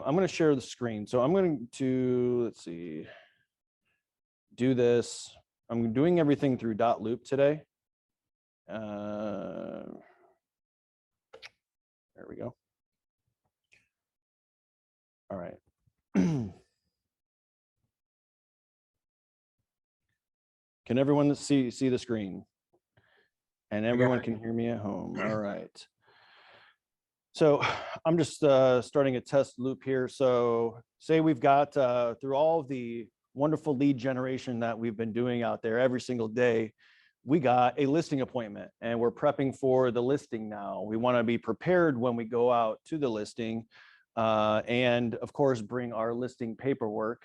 I'm going to share the screen. So I'm going to, let's see, do this. I'm doing everything through .loop today. There we go. All right. Can everyone see the screen? And everyone can hear me at home. All right. So I'm just starting a test loop here. So say we've got through all of the wonderful lead generation that we've been doing out there every single day, we got a listing appointment and we're prepping for the listing now. We want to be prepared when we go out to the listing and of course bring our listing paperwork.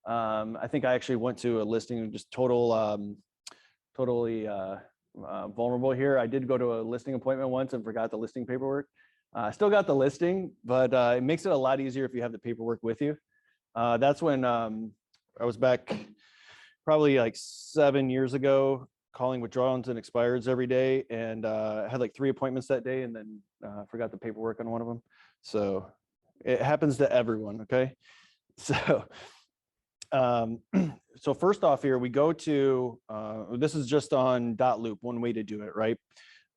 I think I actually went to a listing just totally vulnerable here. I did go to a listing appointment once and forgot the listing paperwork. I still got the listing, but it makes it a lot easier if you have the paperwork with you. That's when I was back probably like 7 years ago, calling withdrawals and expireds every day. And I had like 3 appointments that day and then forgot the paperwork on one of them. So it happens to everyone, okay? So, so first off here, we go to, this is just on .loop, one way to do it, right?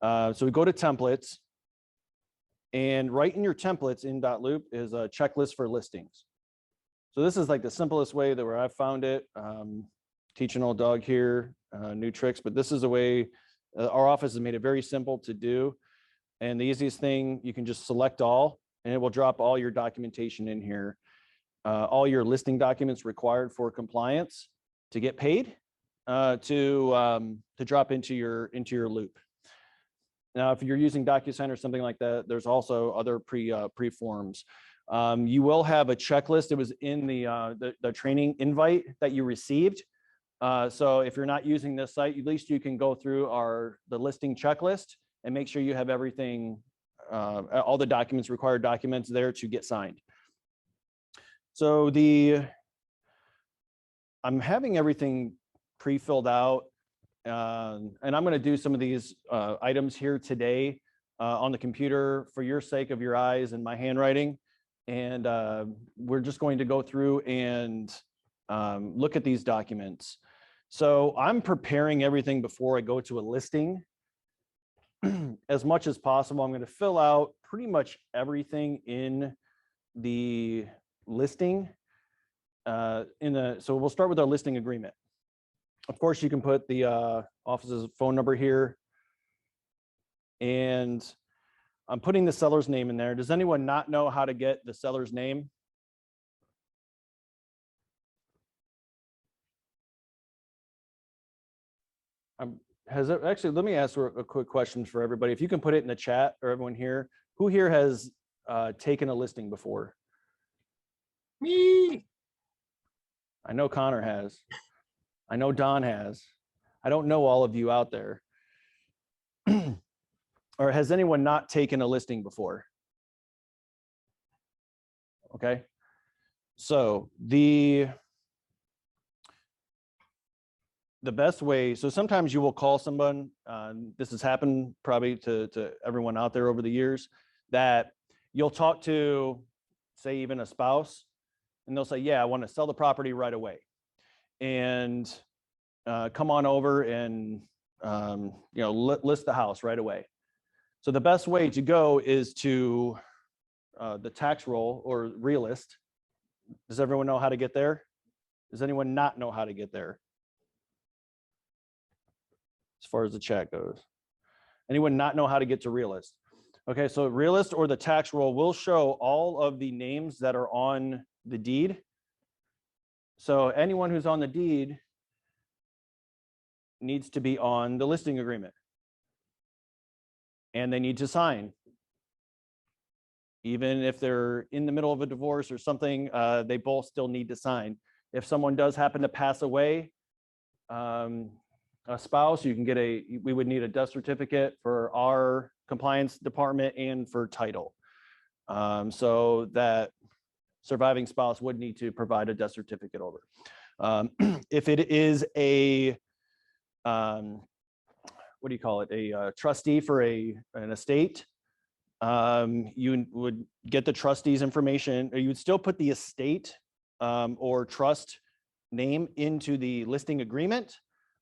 So we go to templates. And right in your templates in .loop is a checklist for listings. So this is like the simplest way that where I've found it. Teaching old dog here, new tricks, but this is a way our office has made it very simple to do. And the easiest thing, you can just select all and it will drop all your documentation in here. All your listing documents required for compliance to get paid to drop into your loop. Now, if you're using DocuSign or something like that, there's also other pre-forms. You will have a checklist. It was in the training invite that you received. So if you're not using this site, at least you can go through the listing checklist and make sure you have everything, all the documents, required documents there to get signed. So I'm having everything pre-filled out. And I'm going to do some of these items here today on the computer for your sake of your eyes and my handwriting. And we're just going to go through and look at these documents. So I'm preparing everything before I go to a listing as much as possible. I'm going to fill out pretty much everything in the listing. So we'll start with our listing agreement. Of course, you can put the office's phone number here. And I'm putting the seller's name in there. Does anyone not know how to get the seller's name? Actually, let me ask a quick question for everybody. If you can put it in the chat or everyone here, who here has taken a listing before? Me. I know Connor has. I know Don has. I don't know all of you out there. Or has anyone not taken a listing before? Okay. So the best way, so sometimes you will call someone, this has happened probably to everyone out there over the years, that you'll talk to, say, even a spouse, and they'll say, yeah, I want to sell the property right away. And come on over and list the house right away. So the best way to go is to the tax roll or realist. Does everyone know how to get there? Does anyone not know how to get there? As far as the chat goes, anyone not know how to get to realist? Okay, so realist or the tax roll will show all of the names that are on the deed. So anyone who's on the deed needs to be on the listing agreement. And they need to sign. Even if they're in the middle of a divorce or something, they both still need to sign. If someone does happen to pass away, a spouse, you can get we would need a death certificate for our compliance department and for title. So that surviving spouse would need to provide a death certificate over. If it is a, what do you call it? A trustee for an estate, you would get the trustee's information, or you would still put the estate or trust name into the listing agreement.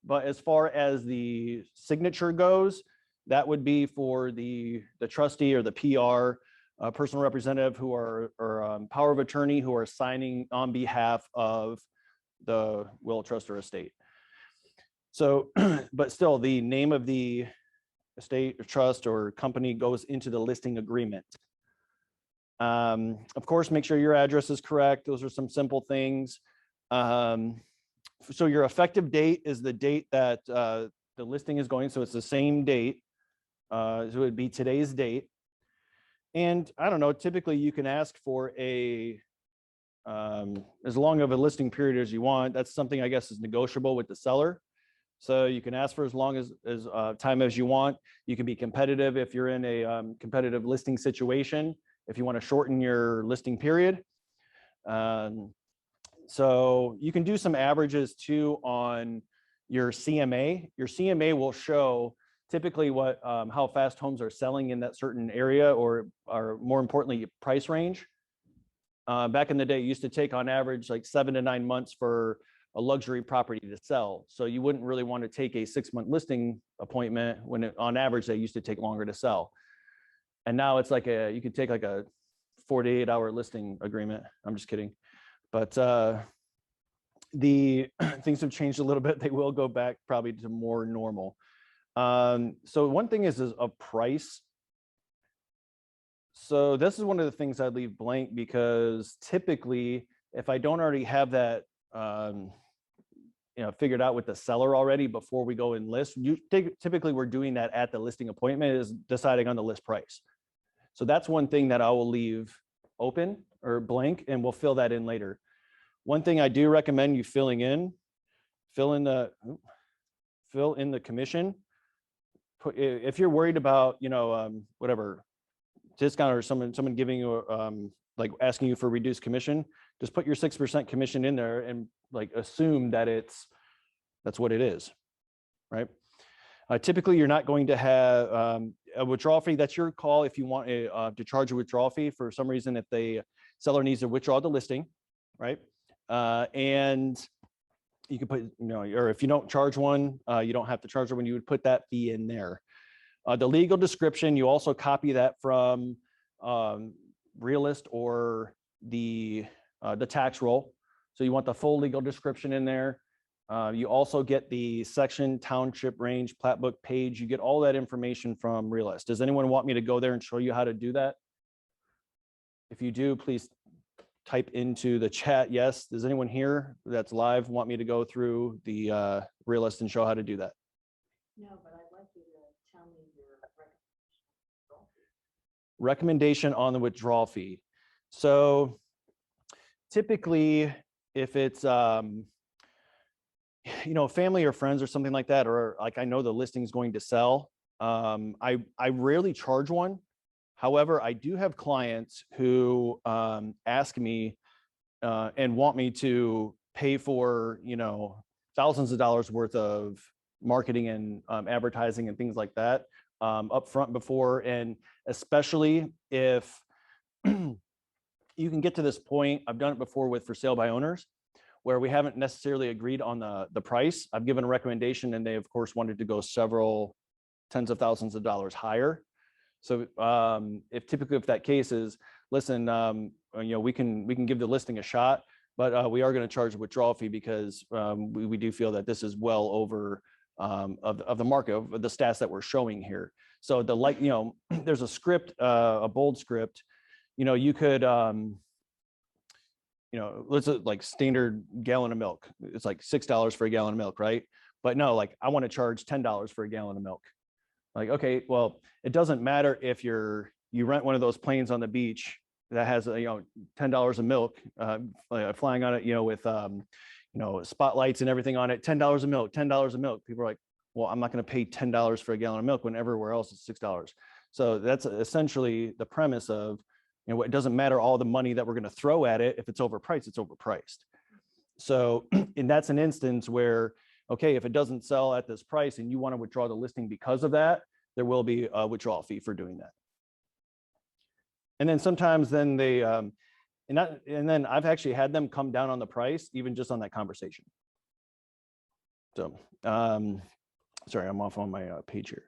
But as far as the signature goes, that would be for the trustee or the PR, personal representative who are, or power of attorney who are signing on behalf of the will, trust, or estate. So, but still the name of the estate or trust or company goes into the listing agreement. Of course, make sure your address is correct. Those are some simple things. So your effective date is the date that the listing is going. So it's the same date. So it would be today's date. And I don't know, typically you can ask for a, as long of a listing period as you want. That's something I guess is negotiable with the seller. So you can ask for as long as time as you want. You can be competitive if you're in a competitive listing situation, if you want to shorten your listing period. So you can do some averages too on your CMA. Your CMA will show typically what how fast homes are selling in that certain area, or more importantly, price range. Back in the day, it used to take on average like 7 to 9 months for a luxury property to sell. So you wouldn't really want to take a 6-month listing appointment when on average they used to take longer to sell. And now it's like you could take like a 48-hour listing agreement. I'm just kidding. But the things have changed a little bit. They will go back probably to more normal. So one thing is a price. So this is one of the things I'd leave blank, because typically if I don't already have that figured out with the seller already before we go and list, typically we're doing that at the listing appointment, is deciding on the list price. So that's one thing that I will leave open or blank, and we'll fill that in later. One thing I do recommend you fill in the commission. If you're worried about, whatever discount or someone giving you like asking you for reduced commission, just put your 6% commission in there and like assume that that's what it is, right? Typically, you're not going to have a withdrawal fee. That's your call if you want to charge a withdrawal fee for some reason, if the seller needs to withdraw the listing, right? And you can put, or if you don't charge one, you don't have to charge one. You would put that fee in there. The legal description, you also copy that from Realist or the tax roll. So you want the full legal description in there. You also get the section, township, range, plat book page. You get all that information from Realist. Does anyone want me to go there and show you how to do that? If you do, please type into the chat yes. Does anyone here that's live want me to go through the Realist and show how to do that? No, but I'd like you to tell me your recommendation on the withdrawal fee. So typically, if it's family or friends or something like that, or like I know the listing is going to sell, I rarely charge one. However, I do have clients who ask me and want me to pay for thousands of dollars worth of marketing and advertising and things like that up front before, and especially if you can get to this point. I've done it before with for sale by owners, where we haven't necessarily agreed on the price. I've given a recommendation, and they of course wanted to go several tens of thousands of dollars higher. So if that case is, listen, we can give the listing a shot, but we are going to charge a withdrawal fee because we do feel that this is well over of the market, of the stats that we're showing here. So there's a script, a bold script. You could let's like standard gallon of milk. It's like $6 for a gallon of milk, right? But no, like I want to charge $10 for a gallon of milk. Like, okay, well, it doesn't matter if you rent one of those planes on the beach that has $10 of milk flying on it, with spotlights and everything on it. $10 of milk, $10 of milk. People are like, well, I'm not going to pay $10 for a gallon of milk when everywhere else is $6. So that's essentially the premise of, it doesn't matter all the money that we're going to throw at it. If it's overpriced, it's overpriced. So, and that's an instance where, okay, if it doesn't sell at this price and you want to withdraw the listing because of that, there will be a withdrawal fee for doing that. And then sometimes then they, and then I've actually had them come down on the price, even just on that conversation. So, sorry, I'm off on my page here.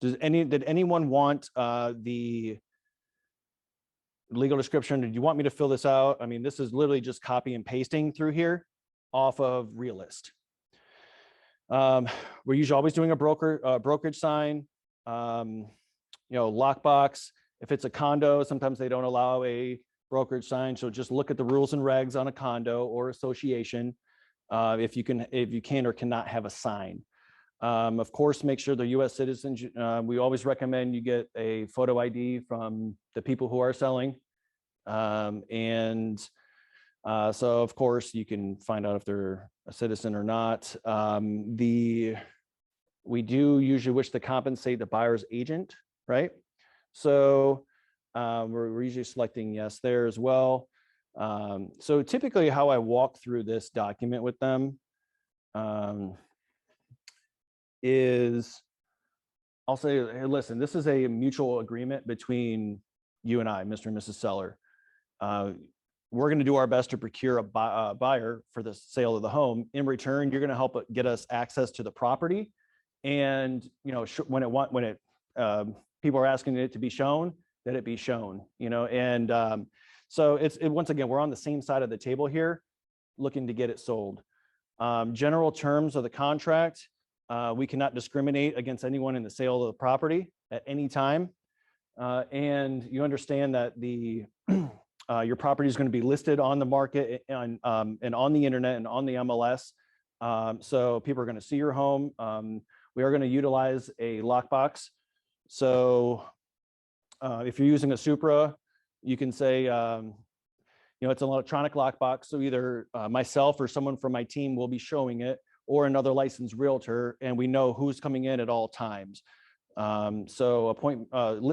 Did anyone want the legal description? Did you want me to fill this out? I mean, this is literally just copy and pasting through here off of Realist. We're usually always doing a brokerage sign, lockbox. If it's a condo, sometimes they don't allow a brokerage sign. So just look at the rules and regs on a condo or association. If you can or cannot have a sign. Of course, make sure they're U.S. citizens. We always recommend you get a photo ID from the people who are selling. So of course you can find out if they're a citizen or not. We do usually wish to compensate the buyer's agent, right? So we're usually selecting yes there as well. So typically how I walk through this document with them is I'll say, hey, listen, this is a mutual agreement between you and I, Mr. and Mrs. Seller. We're going to do our best to procure a buyer for the sale of the home. In return, you're going to help get us access to the property. And, when people are asking it to be shown, that it be shown, and so once again, we're on the same side of the table here, looking to get it sold. General terms of the contract, we cannot discriminate against anyone in the sale of the property at any time. And you understand that your property is going to be listed on the market and on the internet and on the MLS. So people are going to see your home. We are going to utilize a lockbox. So if you're using a Supra, you can say, it's an electronic lockbox. So either myself or someone from my team will be showing it, or another licensed realtor, and we know who's coming in at all times. So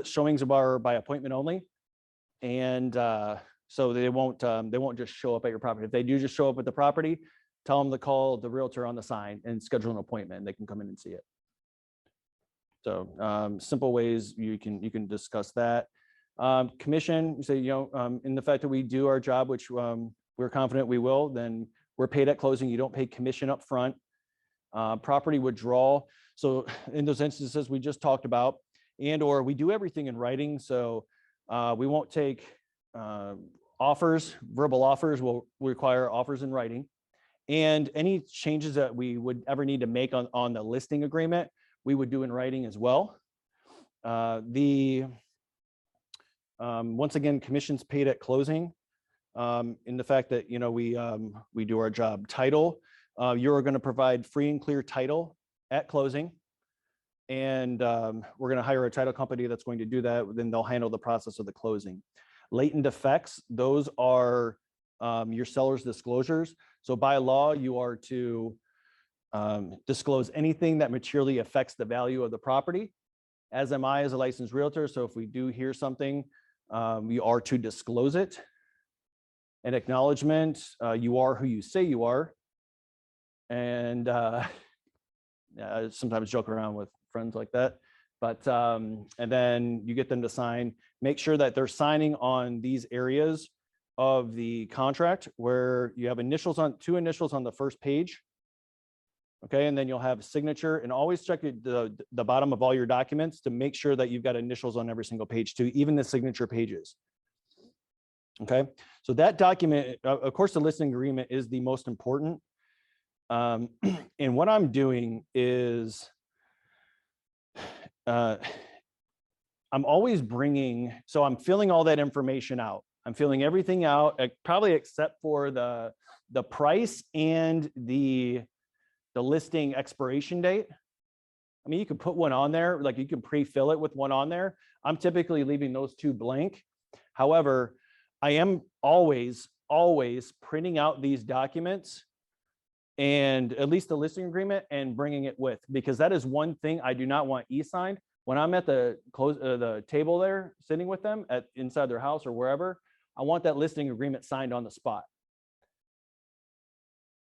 showings are by appointment only, and so they won't just show up at your property. If they do just show up at the property, tell them to call the realtor on the sign and schedule an appointment, and they can come in and see it. So simple ways you can discuss that. Commission, you say, in the fact that we do our job, which we're confident we will, then we're paid at closing. You don't pay commission up front. Property withdrawal. So in those instances we just talked about, or we do everything in writing. So we won't take offers, verbal offers. Will require offers in writing. And any changes that we would ever need to make on the listing agreement, we would do in writing as well. Once again, commissions paid at closing. In the fact that we do our job. Title, you're going to provide free and clear title at closing, and we're going to hire a title company that's going to do that. Then they'll handle the process of the closing. Latent defects, those are your seller's disclosures. So by law, you are to disclose anything that materially affects the value of the property. As am I as a licensed realtor. So if we do hear something, we are to disclose it. An acknowledgement, you are who you say you are. And I sometimes joke around with friends like that. But and then you get them to sign. Make sure that they're signing on these areas of the contract where you have two initials on the first page. Okay, and then you'll have a signature, and always check the bottom of all your documents to make sure that you've got initials on every single page too, even the signature pages. Okay, so that document, of course, the listing agreement is the most important. And what I'm doing is I'm always so I'm filling all that information out. I'm filling everything out, probably except for the price and the listing expiration date. I mean, you could put one on there, like you can pre-fill it with one on there. I'm typically leaving those two blank. However, I am always printing out these documents, and at least the listing agreement, and bringing it with, because that is one thing I do not want e-signed. When I'm at the table there, sitting with them inside their house or wherever, I want that listing agreement signed on the spot.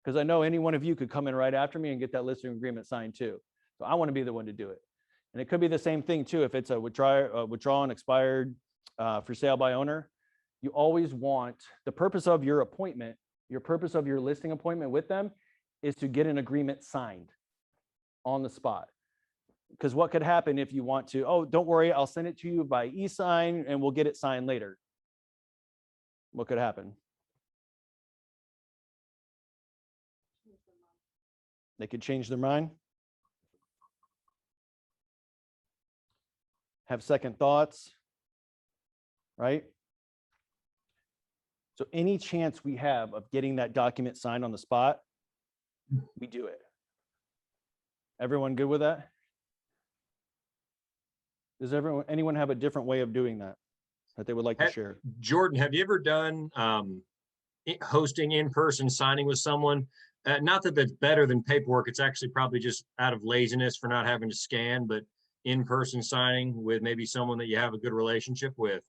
Because I know any one of you could come in right after me and get that listing agreement signed too. So I want to be the one to do it. And it could be the same thing too. If it's a withdrawn, expired, for sale by owner, you always want, the purpose of your appointment, your purpose of your listing appointment with them is to get an agreement signed on the spot. Because what could happen if you want to, oh, don't worry, I'll send it to you by e-sign and we'll get it signed later. What could happen? They could change their mind. Have second thoughts, right? So any chance we have of getting that document signed on the spot, we do it. Everyone good with that? Does anyone have a different way of doing that they would like to share? Jordan, have you ever done hosting in-person signing with someone? Not that that's better than paperwork. It's actually probably just out of laziness for not having to scan, but in-person signing with maybe someone that you have a good relationship with.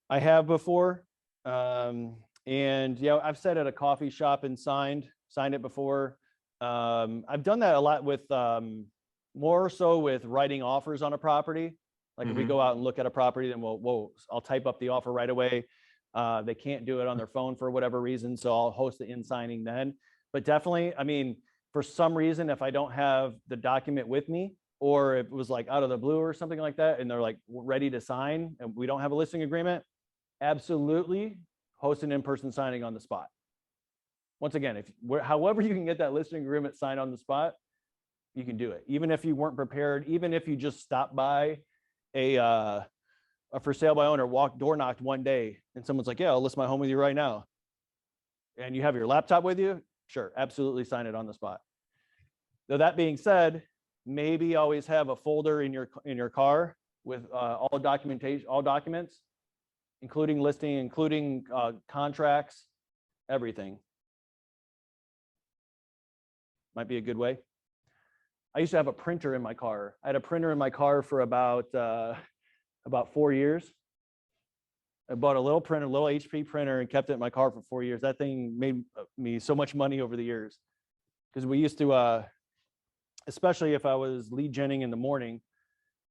I have before. And yeah, I've sat at a coffee shop and signed it before. I've done that a lot with, more so with writing offers on a property. Like if we go out and look at a property, then I'll type up the offer right away. They can't do it on their phone for whatever reason, so I'll host the in-signing then. But definitely, I mean, for some reason, if I don't have the document with me, or if it was like out of the blue or something like that, and they're like ready to sign and we don't have a listing agreement, absolutely host an in-person signing on the spot. Once again, however you can get that listing agreement signed on the spot, you can do it. Even if you weren't prepared, even if you just stopped by a for sale by owner, door knocked one day and someone's like, yeah, I'll list my home with you right now. And you have your laptop with you, sure, absolutely sign it on the spot. Though that being said, maybe always have a folder in your car with all documentation, all documents, including listing, including contracts, everything. Might be a good way. I used to have a printer in my car. I had a printer in my car for about 4 years. I bought a little printer, a little HP printer, and kept it in my car for 4 years. That thing made me so much money over the years. Because we used to, especially if I was lead genning in the morning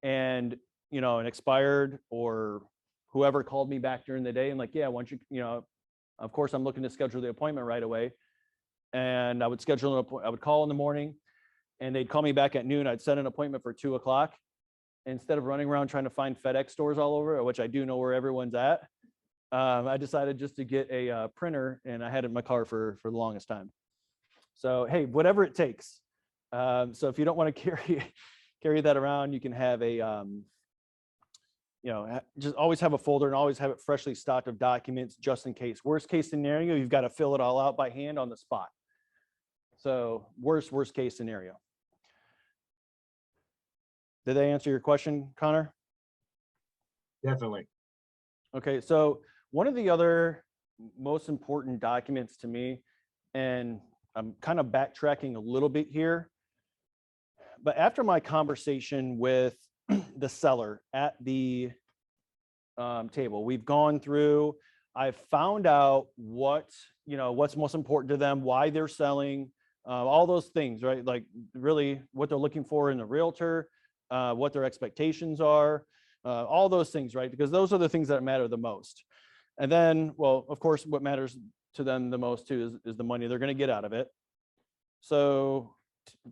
and, you know, an expired or whoever called me back during the day and like, yeah, once you know, of course I'm looking to schedule the appointment right away. And I would schedule an appointment, I would call in the morning and they'd call me back at noon. I'd set an appointment for 2 o'clock. Instead of running around trying to find FedEx stores all over, which I do know where everyone's at, I decided just to get a printer, and I had it in my car for the longest time. So, hey, whatever it takes. So if you don't want to carry that around, you can have a, you know, just always have a folder and always have it freshly stocked of documents just in case. Worst case scenario, you've got to fill it all out by hand on the spot. So worst case scenario. Did they answer your question, Connor? Definitely. Okay, so one of the other most important documents to me, and I'm kind of backtracking a little bit here, but after my conversation with the seller at the table, we've gone through, I've found out what, you know, what's most important to them, why they're selling, all those things, right? Like really what they're looking for in a realtor, what their expectations are, all those things, right? Because those are the things that matter the most. And then, well, of course, what matters to them the most too is the money they're going to get out of it. So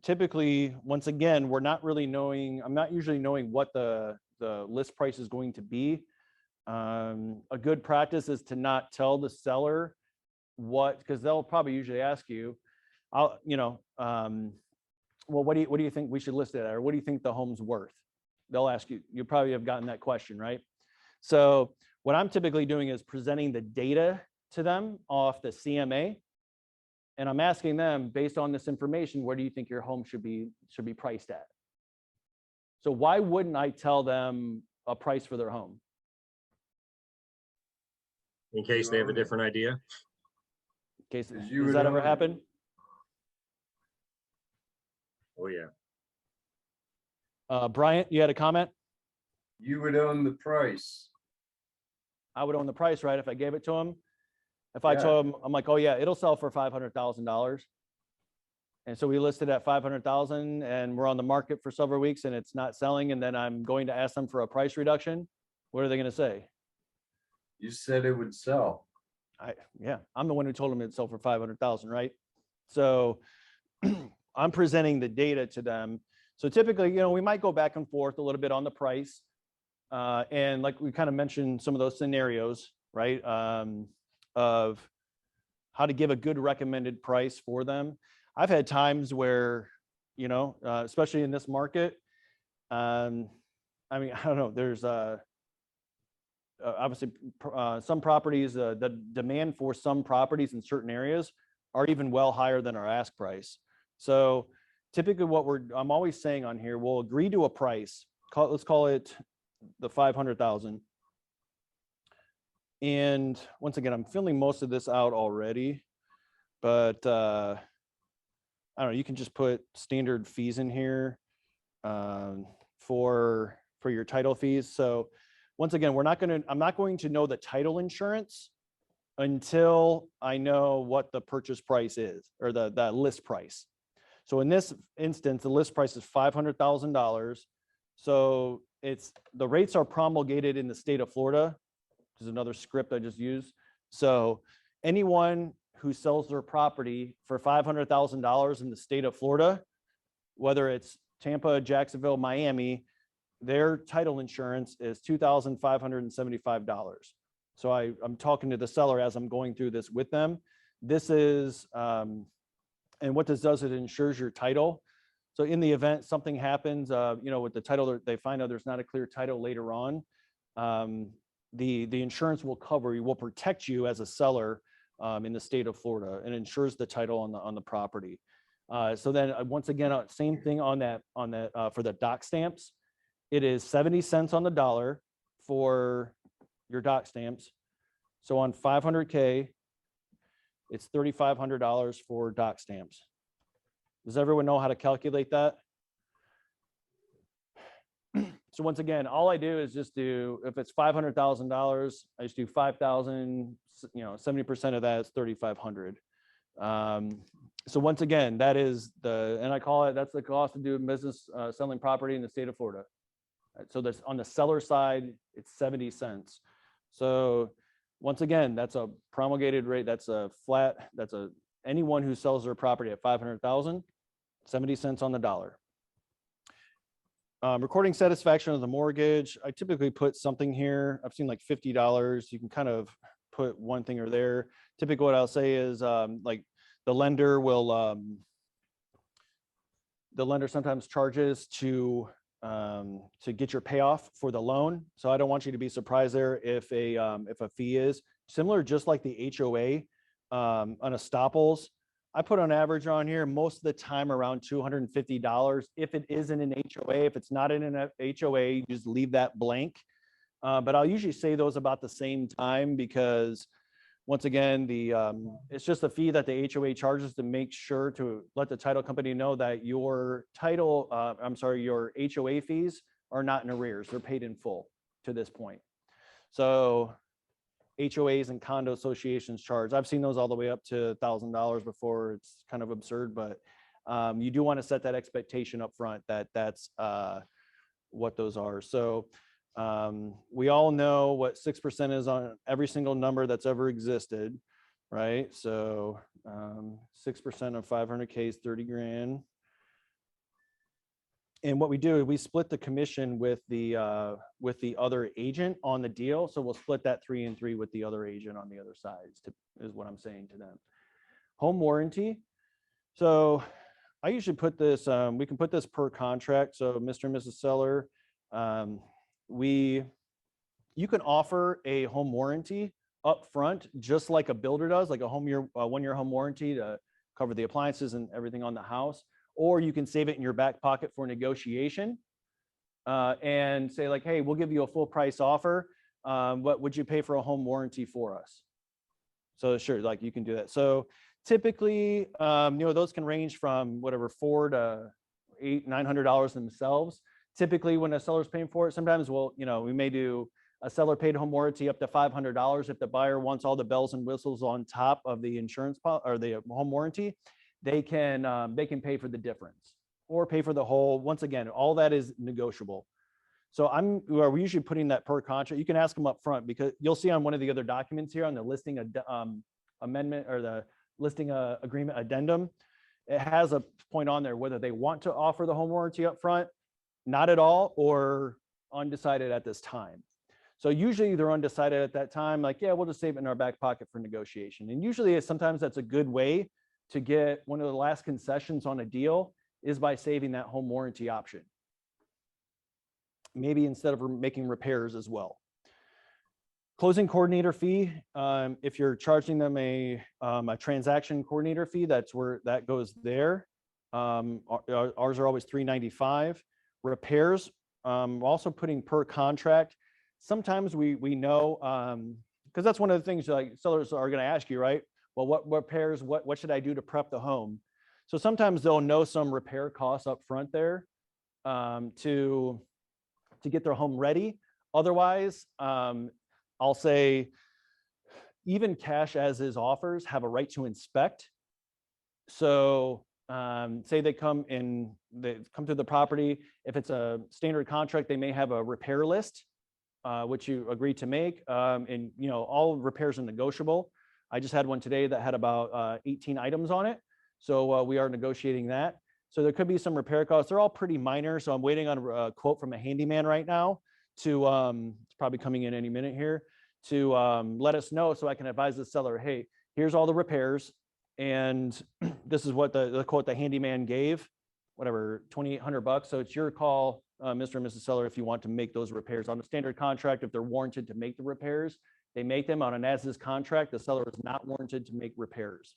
typically, once again, we're not really knowing, I'm not usually knowing what the list price is going to be. A good practice is to not tell the seller what, because they'll probably usually ask you, well, what do you think we should list it at? Or what do you think the home's worth? They'll ask you, you probably have gotten that question, right? So what I'm typically doing is presenting the data to them off the CMA. And I'm asking them, based on this information, where do you think your home should be priced at? So why wouldn't I tell them a price for their home? In case they have a different idea. In case, does that ever happen? Oh, yeah. Bryant, you had a comment? You would own the price. I would own the price, right? If I gave it to him. If I told him, I'm like, oh yeah, it'll sell for $500,000. And so we listed at 500,000 and we're on the market for several weeks and it's not selling. And then I'm going to ask them for a price reduction. What are they going to say? You said it would sell. Yeah, I'm the one who told them it'd sell for 500,000, right? So I'm presenting the data to them. So typically, we might go back and forth a little bit on the price. And like we kind of mentioned some of those scenarios, right? Of how to give a good recommended price for them. I've had times where, especially in this market, I mean, I don't know, there's obviously some properties, the demand for some properties in certain areas are even well higher than our ask price. So typically I'm always saying on here, we'll agree to a price, let's call it the 500,000. And once again, I'm filling most of this out already, but I don't know, you can just put standard fees in here for your title fees. So once again, I'm not going to know the title insurance until I know what the purchase price is, or the list price. So in this instance, the list price is $500,000. So the rates are promulgated in the state of Florida. This is another script I just used. So anyone who sells their property for $500,000 in the state of Florida, whether it's Tampa, Jacksonville, Miami, their title insurance is $2,575. So I'm talking to the seller as I'm going through this with them. This is, and what this does, it insures your title. So in the event something happens, with the title, they find out there's not a clear title later on, the insurance will cover you, will protect you as a seller in the state of Florida, and insures the title on the property. So then once again, same thing on that for the doc stamps. It is 70 cents on the dollar for your doc stamps. So on 500K, it's $3,500 for doc stamps. Does everyone know how to calculate that? So once again, all I do is just do, if it's $500,000, I just do 5,000, 70% of that is 3,500. So once again, that is and I call it, that's the cost of doing business selling property in the state of Florida. So that's on the seller side, it's 70 cents. So once again, that's a promulgated rate. That's a flat, anyone who sells their property at 500,000, 70 cents on the dollar. Recording satisfaction of the mortgage. I typically put something here. I've seen like $50. You can kind of put one thing or there. Typically what I'll say is like the lender sometimes charges to get your payoff for the loan. So I don't want you to be surprised there if a fee is similar, just like the HOA on estoppels. I put on average on here most of the time around $250. If it isn't an HOA, if it's not in an HOA, you just leave that blank. But I'll usually say those about the same time, because once again, it's just a fee that the HOA charges to make sure to let the title company know that your your HOA fees are not in arrears. They're paid in full to this point. So HOAs and condo associations charge, I've seen those all the way up to $1,000 before. It's kind of absurd, but you do want to set that expectation up front that that's what those are. So we all know what 6% is on every single number that's ever existed, right? So 6% of 500K is 30 grand. And what we do is we split the commission with the other agent on the deal. So we'll split that 3 and 3 with the other agent on the other side, is what I'm saying to them. Home warranty. So I usually put this, we can put this per contract. So Mr. and Mrs. Seller, you can offer a home warranty up front, just like a builder does, like a 1-year home warranty to cover the appliances and everything on the house. Or you can save it in your back pocket for negotiation and say like, hey, we'll give you a full price offer. What would you pay for a home warranty for us? So sure, like you can do that. So typically, those can range from whatever $400 to $900 themselves. Typically when a seller's paying for it, sometimes we may do a seller paid home warranty up to $500 if the buyer wants all the bells and whistles on top of the insurance or the home warranty. they can pay for the difference or pay for the whole. Once again, all that is negotiable. So we're usually putting that per contract. You can ask them up front because you'll see on one of the other documents here on the listing amendment or the listing agreement addendum, it has a point on there whether they want to offer the home warranty up front, not at all, or undecided at this time. So usually they're undecided at that time, like, yeah, we'll just save it in our back pocket for negotiation. And usually sometimes that's a good way to get one of the last concessions on a deal is by saving that home warranty option. Maybe instead of making repairs as well. Closing coordinator fee, if you're charging them a transaction coordinator fee, that's where that goes there. Ours are always $395. Repairs, also putting per contract. Sometimes we know, because that's one of the things like sellers are going to ask you, right? Well, what repairs, what should I do to prep the home? So sometimes they'll know some repair costs up front there to get their home ready. Otherwise, I'll say even cash as is offers have a right to inspect. So say they come to the property. If it's a standard contract, they may have a repair list, which you agree to make. And all repairs are negotiable. I just had one today that had about 18 items on it. So we are negotiating that. So there could be some repair costs. They're all pretty minor. So I'm waiting on a quote from a handyman right now to, it's probably coming in any minute here, to let us know so I can advise the seller, hey, here's all the repairs. And this is what the quote the handyman gave, whatever, $2,800. So it's your call, Mr. and Mrs. Seller, if you want to make those repairs. On a standard contract, if they're warranted to make the repairs, they make them. On an as-is contract, the seller is not warranted to make repairs.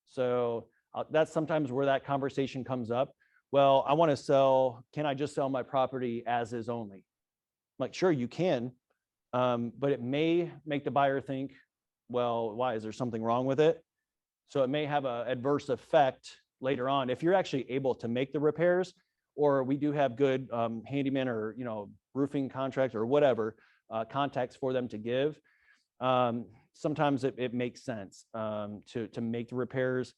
So that's sometimes where that conversation comes up. Well, I want to sell, can I just sell my property as is only? I'm like, sure, you can, but it may make the buyer think, well, why, is there something wrong with it? So it may have an adverse effect later on if you're actually able to make the repairs, or we do have good handyman or roofing contract or whatever contacts for them to give. Sometimes it makes sense to make the repairs.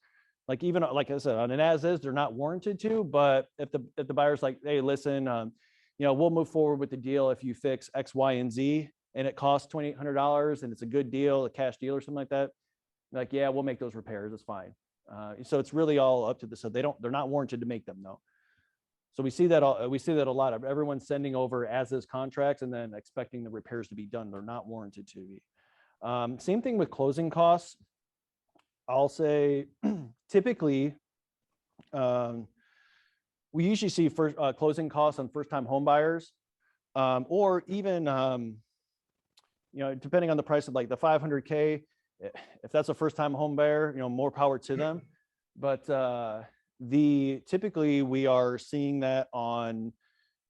Like even like I said, on an as-is, they're not warranted to. But if the buyer's like, hey, listen, we'll move forward with the deal if you fix X, Y, and Z, and it costs $2,800, and it's a good deal, a cash deal or something like that. Like, yeah, we'll make those repairs. It's fine. So it's really all up to the. So they're not warranted to make them though. So we see that a lot of everyone sending over as-is contracts and then expecting the repairs to be done. They're not warranted to be. Same thing with closing costs. I'll say typically we usually see first closing costs on first-time home buyers, or even depending on the price of like the 500K. If that's a first-time home buyer, more power to them. But typically we are seeing that on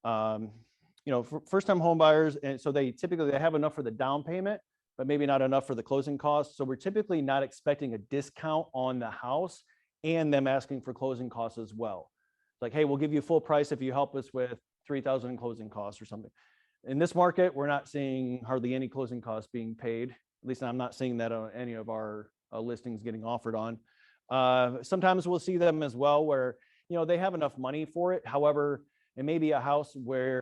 for first-time home buyers, and so they have enough for the down payment, but maybe not enough for the closing costs. So we're typically not expecting a discount on the house and them asking for closing costs as well. Like, hey, we'll give you full price if you help us with $3,000 in closing costs or something. In this market, we're not seeing hardly any closing costs being paid. At least I'm not seeing that on any of our listings getting offered on. Sometimes we'll see them as well where, they have enough money for it. However, it may be a house where,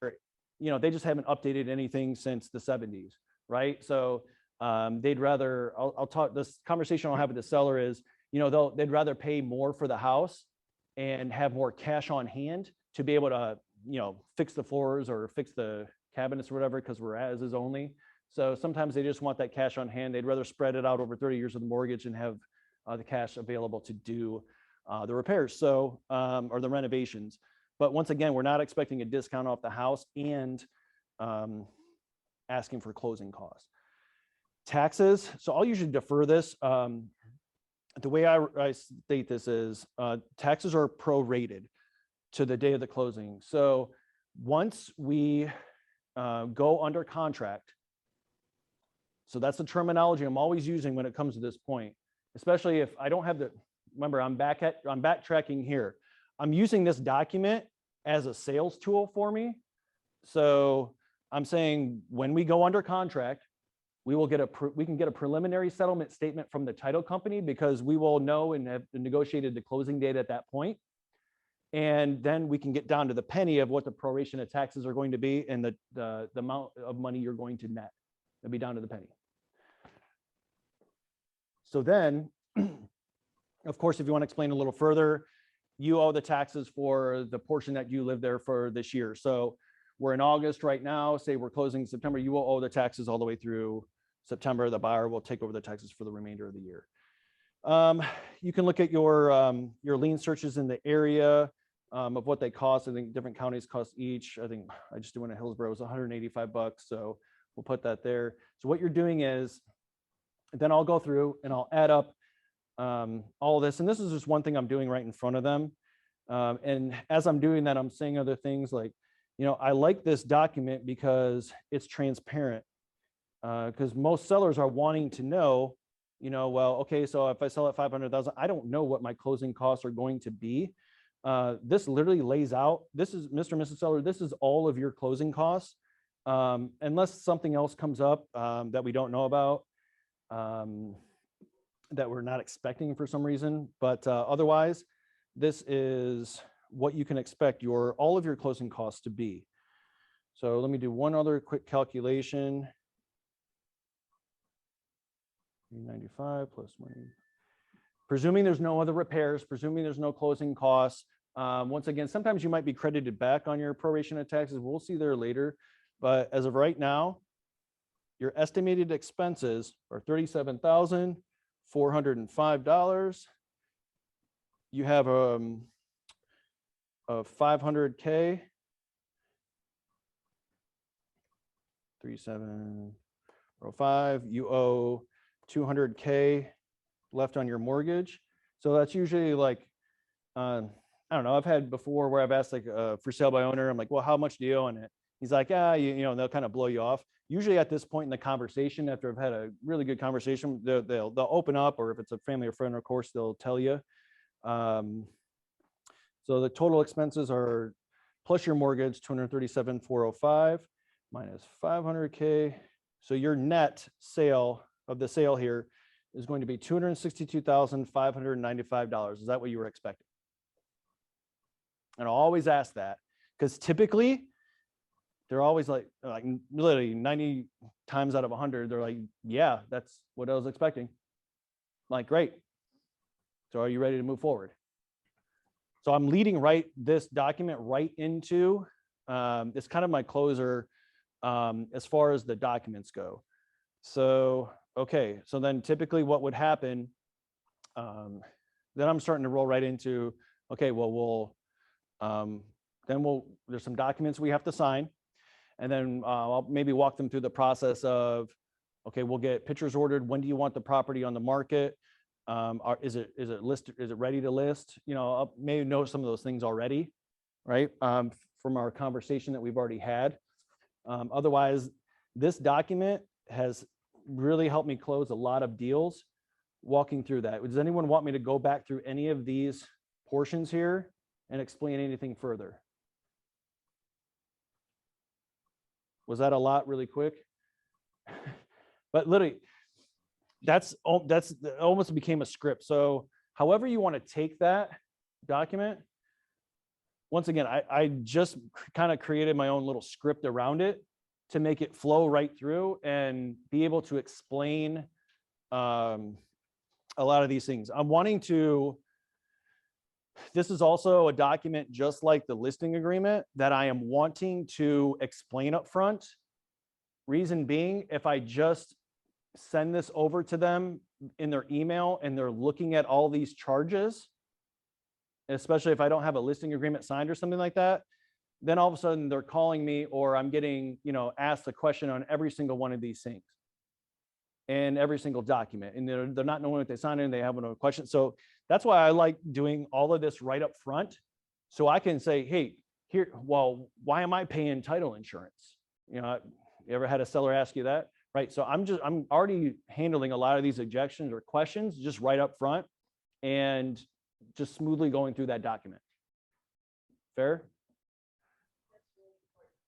they just haven't updated anything since the 70s, right? So they'd rather, I'll talk, this conversation I'll have with the seller is, they'd rather pay more for the house and have more cash on hand to be able to, fix the floors or fix the cabinets or whatever, because we're as-is only. So sometimes they just want that cash on hand. They'd rather spread it out over 30 years of the mortgage and have the cash available to do the repairs, so or the renovations. But once again, we're not expecting a discount off the house and asking for closing costs. Taxes. So I'll usually defer this. The way I state this is taxes are prorated to the day of the closing. So once we go under contract, so that's the terminology I'm always using when it comes to this point, especially if I don't have the, remember, I'm backtracking here. I'm using this document as a sales tool for me. So I'm saying when we go under contract, we will get we can get a preliminary settlement statement from the title company because we will know and have negotiated the closing date at that point. And then we can get down to the penny of what the proration of taxes are going to be and the amount of money you're going to net. It'll be down to the penny. So then, of course, if you want to explain a little further, you owe the taxes for the portion that you live there for this year. So we're in August right now, say we're closing in September, you will owe the taxes all the way through September. The buyer will take over the taxes for the remainder of the year. You can look at your lien searches in the area of what they cost. I think different counties cost each. I think I just did one in Hillsborough, it was $185. So we'll put that there. So what you're doing is, then I'll go through and I'll add up all of this. And this is just one thing I'm doing right in front of them. And as I'm doing that, I'm saying other things like, I like this document because it's transparent. Because most sellers are wanting to know, well, okay, so if I sell at 500,000, I don't know what my closing costs are going to be. This literally lays out, this is Mr. and Mrs. Seller, this is all of your closing costs. Unless something else comes up that we don't know about, that we're not expecting for some reason. But otherwise, this is what you can expect all of your closing costs to be. So let me do one other quick calculation. 395 plus money. Presuming there's no other repairs, presuming there's no closing costs. Once again, sometimes you might be credited back on your proration of taxes. We'll see there later. But as of right now, your estimated expenses are $37,405. You have a 500K, 3705. You owe 200K left on your mortgage. So that's usually like, I don't know, I've had before where I've asked like for sale by owner, I'm like, well, how much do you owe on it? He's like, they'll kind of blow you off. Usually at this point in the conversation, after I've had a really good conversation, they'll open up, or if it's a family or friend, of course, they'll tell you. So the total expenses are plus your mortgage, 237,405 minus 500K. So your net sale of the sale here is going to be $262,595. Is that what you were expecting? And I'll always ask that because typically they're always like literally 90 times out of 100, they're like, yeah, that's what I was expecting. I'm like, great. So are you ready to move forward? So I'm leading this document right into, it's kind of my closer as far as the documents go. So, okay. So then typically what would happen, then I'm starting to roll right into, okay, well, there's some documents we have to sign. And then I'll maybe walk them through the process of, okay, we'll get pictures ordered. When do you want the property on the market? Is it listed? Is it ready to list? I'll maybe know some of those things already, right? From our conversation that we've already had. Otherwise, this document has really helped me close a lot of deals walking through that. Does anyone want me to go back through any of these portions here and explain anything further? Was that a lot really quick? But literally, that's almost became a script. So however you want to take that document, once again, I just kind of created my own little script around it to make it flow right through and be able to explain a lot of these things. I'm wanting to, this is also a document just like the listing agreement that I am wanting to explain up front. Reason being, if I just send this over to them in their email and they're looking at all these charges, especially if I don't have a listing agreement signed or something like that, then all of a sudden they're calling me or I'm getting, asked a question on every single one of these things and every single document. And they're not knowing what they signed in, they have no question. So that's why I like doing all of this right up front. So I can say, hey, here, well, why am I paying title insurance? You ever had a seller ask you that? Right. So I'm already handling a lot of these objections or questions just right up front and just smoothly going through that document. Fair?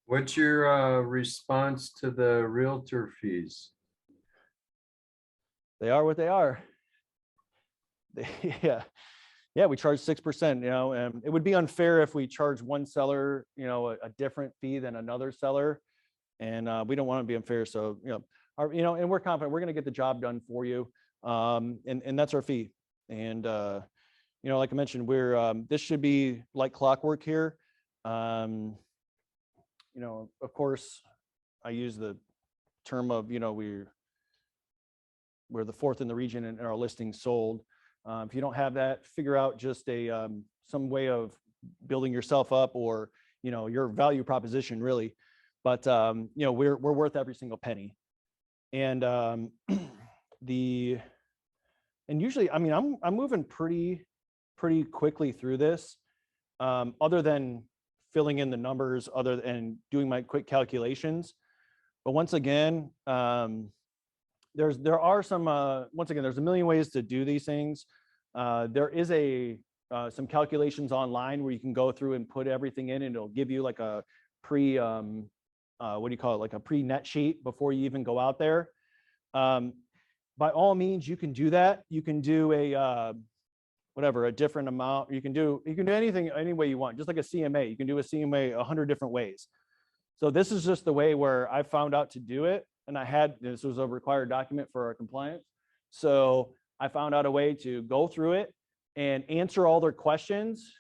What's your response to the realtor fees? They are what they are. Yeah. Yeah, we charge 6%, you know, and it would be unfair if we charge one seller, you know, a different fee than another seller. And we don't want to be unfair. So, you know, and we're confident we're going to get the job done for you. And that's our fee. And, you know, like I mentioned, this should be like clockwork here. You know, of course, I use the term of, you know, we're the fourth in the region and our listing sold. If you don't have that, figure out just some way of building yourself up, or, you know, your value proposition really. But, you know, we're worth every single penny. And usually, I mean, I'm moving pretty quickly through this, other than filling in the numbers, and doing my quick calculations. But once again, there's a million ways to do these things. There is some calculations online where you can go through and put everything in, and it'll give you like a what do you call it? Like a pre-net sheet before you even go out there. By all means, you can do that. You can do a different amount. You can do anything any way you want, just like a CMA. You can do a CMA 100 different ways. So this is just the way where I found out to do it. And this was a required document for our compliance. So I found out a way to go through it and answer all their questions.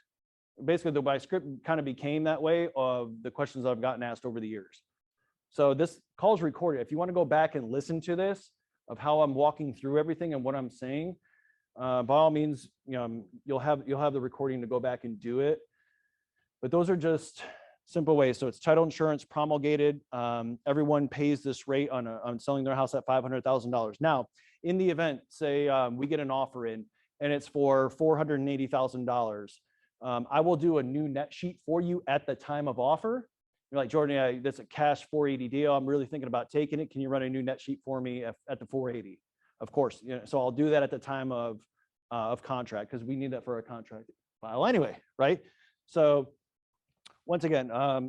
Basically, my script kind of became that way of the questions I've gotten asked over the years. So this call is recorded. If you want to go back and listen to this, of how I'm walking through everything and what I'm saying, by all means, you know, you'll have the recording to go back and do it. But those are just simple ways. So it's title insurance promulgated. Everyone pays this rate on selling their house at $500,000. Now, in the event, say we get an offer in and it's for $480,000, I will do a new net sheet for you at the time of offer. You're like, Jordan, yeah, that's a cash 480 deal. I'm really thinking about taking it. Can you run a new net sheet for me at the 480? Of course. You know, so I'll do that at the time of contract, because we need that for a contract file anyway, right? So once again, yes. How are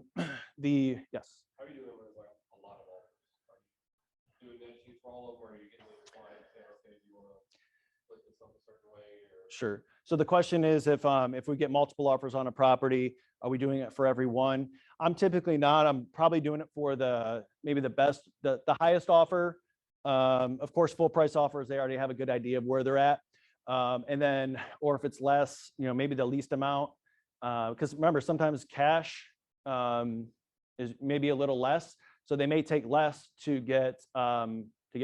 you doing with like a lot of offers? Are you doing net sheets for all of them, or are you getting with your clients saying, okay, do you want to put this up a certain way? Or... Sure. So the question is, if we get multiple offers on a property, are we doing it for every one? I'm typically not. I'm probably doing it for maybe the highest offer. Of course, full price offers, they already have a good idea of where they're at. And then, or if it's less, you know, maybe the least amount. Because remember, sometimes cash is maybe a little less, so they may take less to get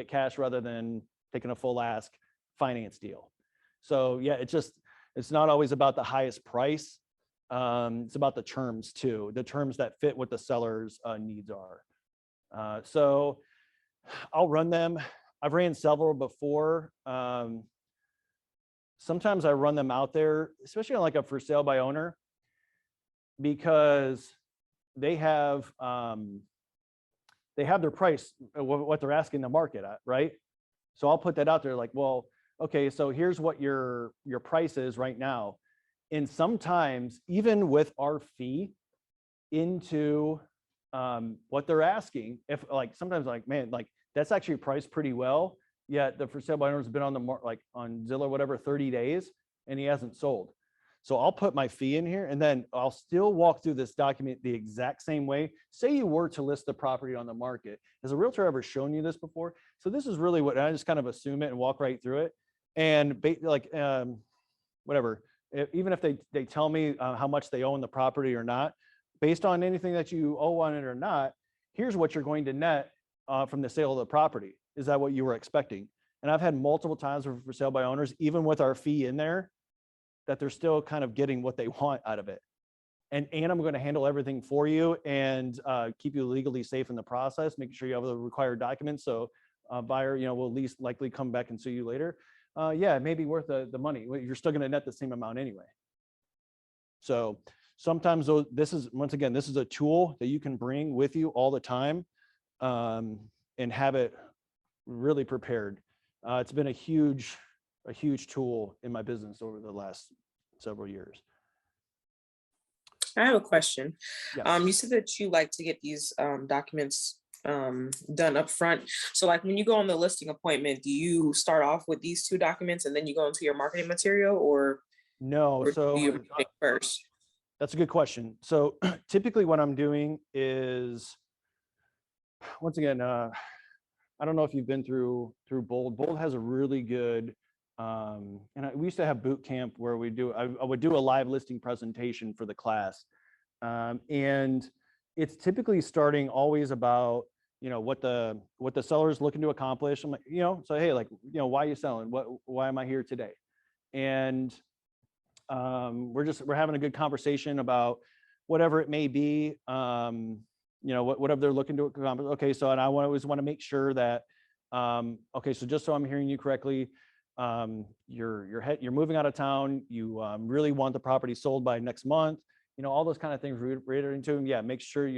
cash rather than taking a full ask finance deal. So yeah, it's not always about the highest price. It's about the terms too, the terms that fit what the seller's needs are. So I'll run them. I've ran several before. Sometimes I run them out there, especially on like a for sale by owner, because they have their price, what they're asking the market at, right? So I'll put that out there like, well, okay, so here's what your price is right now. And sometimes even with our fee into what they're asking, if like sometimes like, man, like that's actually priced pretty well, yet the for sale by owner has been on the market, like on Zillow, whatever, 30 days, and he hasn't sold. So I'll put my fee in here, and then I'll still walk through this document the exact same way. Say you were to list the property on the market. Has a realtor ever shown you this before? So this is really what I just kind of assume it and walk right through it. And whatever, even if they tell me how much they own the property or not, based on anything that you owe on it or not, here's what you're going to net from the sale of the property. Is that what you were expecting? And I've had multiple times for sale by owners, even with our fee in there, that they're still kind of getting what they want out of it. And I'm going to handle everything for you and keep you legally safe in the process, making sure you have the required documents. So buyer, you know, will least likely come back and sue you later. Yeah, it may be worth the money. You're still going to net the same amount anyway. So sometimes this is a tool that you can bring with you all the time and have it really prepared. It's been a huge tool in my business over the last several years. I have a question. Yes. You said that you like to get these documents done up front. So like when you go on the listing appointment, do you start off with these two documents and then you go into your marketing material, or No, do so you pick first? that's a good question. So typically what I'm doing is, once again, I don't know if you've been through Bold. Bold has a really good, we used to have boot camp where I would do a live listing presentation for the class. And it's typically starting always about, what the seller is looking to accomplish. I'm like, so, hey, like, why are you selling? Why am I here today? And we're having a good conversation about whatever it may be, whatever they're looking to accomplish. Okay, so, and I always want to make sure that, okay, so just so I'm hearing you correctly, you're moving out of town, you really want the property sold by next month, all those kind of things, reiterating to them. Yeah, make sure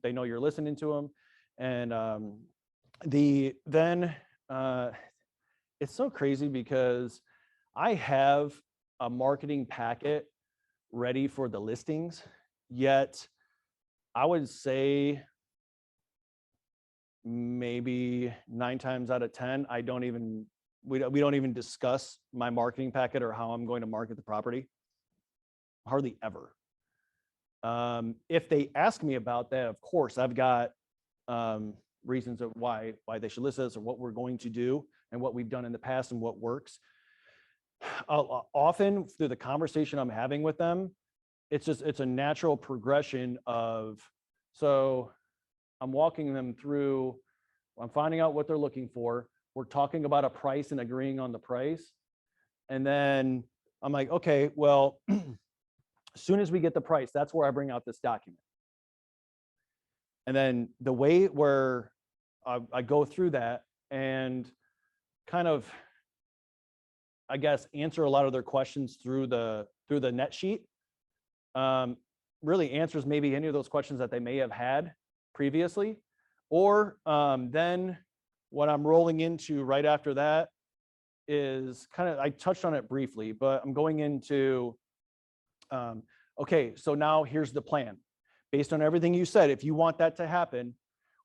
they know you're listening to them. And it's so crazy because I have a marketing packet ready for the listings, yet I would say maybe 9 times out of 10, we don't even discuss my marketing packet or how I'm going to market the property. Hardly ever. If they ask me about that, of course, I've got reasons of why they should list us, or what we're going to do and what we've done in the past and what works. Often through the conversation I'm having with them, it's a natural progression of, so I'm walking them through, I'm finding out what they're looking for. We're talking about a price and agreeing on the price. And then I'm like, okay, well, as soon as we get the price, that's where I bring out this document. And then the way where I go through that and kind of, I guess, answer a lot of their questions through the net sheet, really answers maybe any of those questions that they may have had previously. Or then what I'm rolling into right after that is kind of, I touched on it briefly, but I'm going into, okay, so now here's the plan. Based on everything you said, if you want that to happen,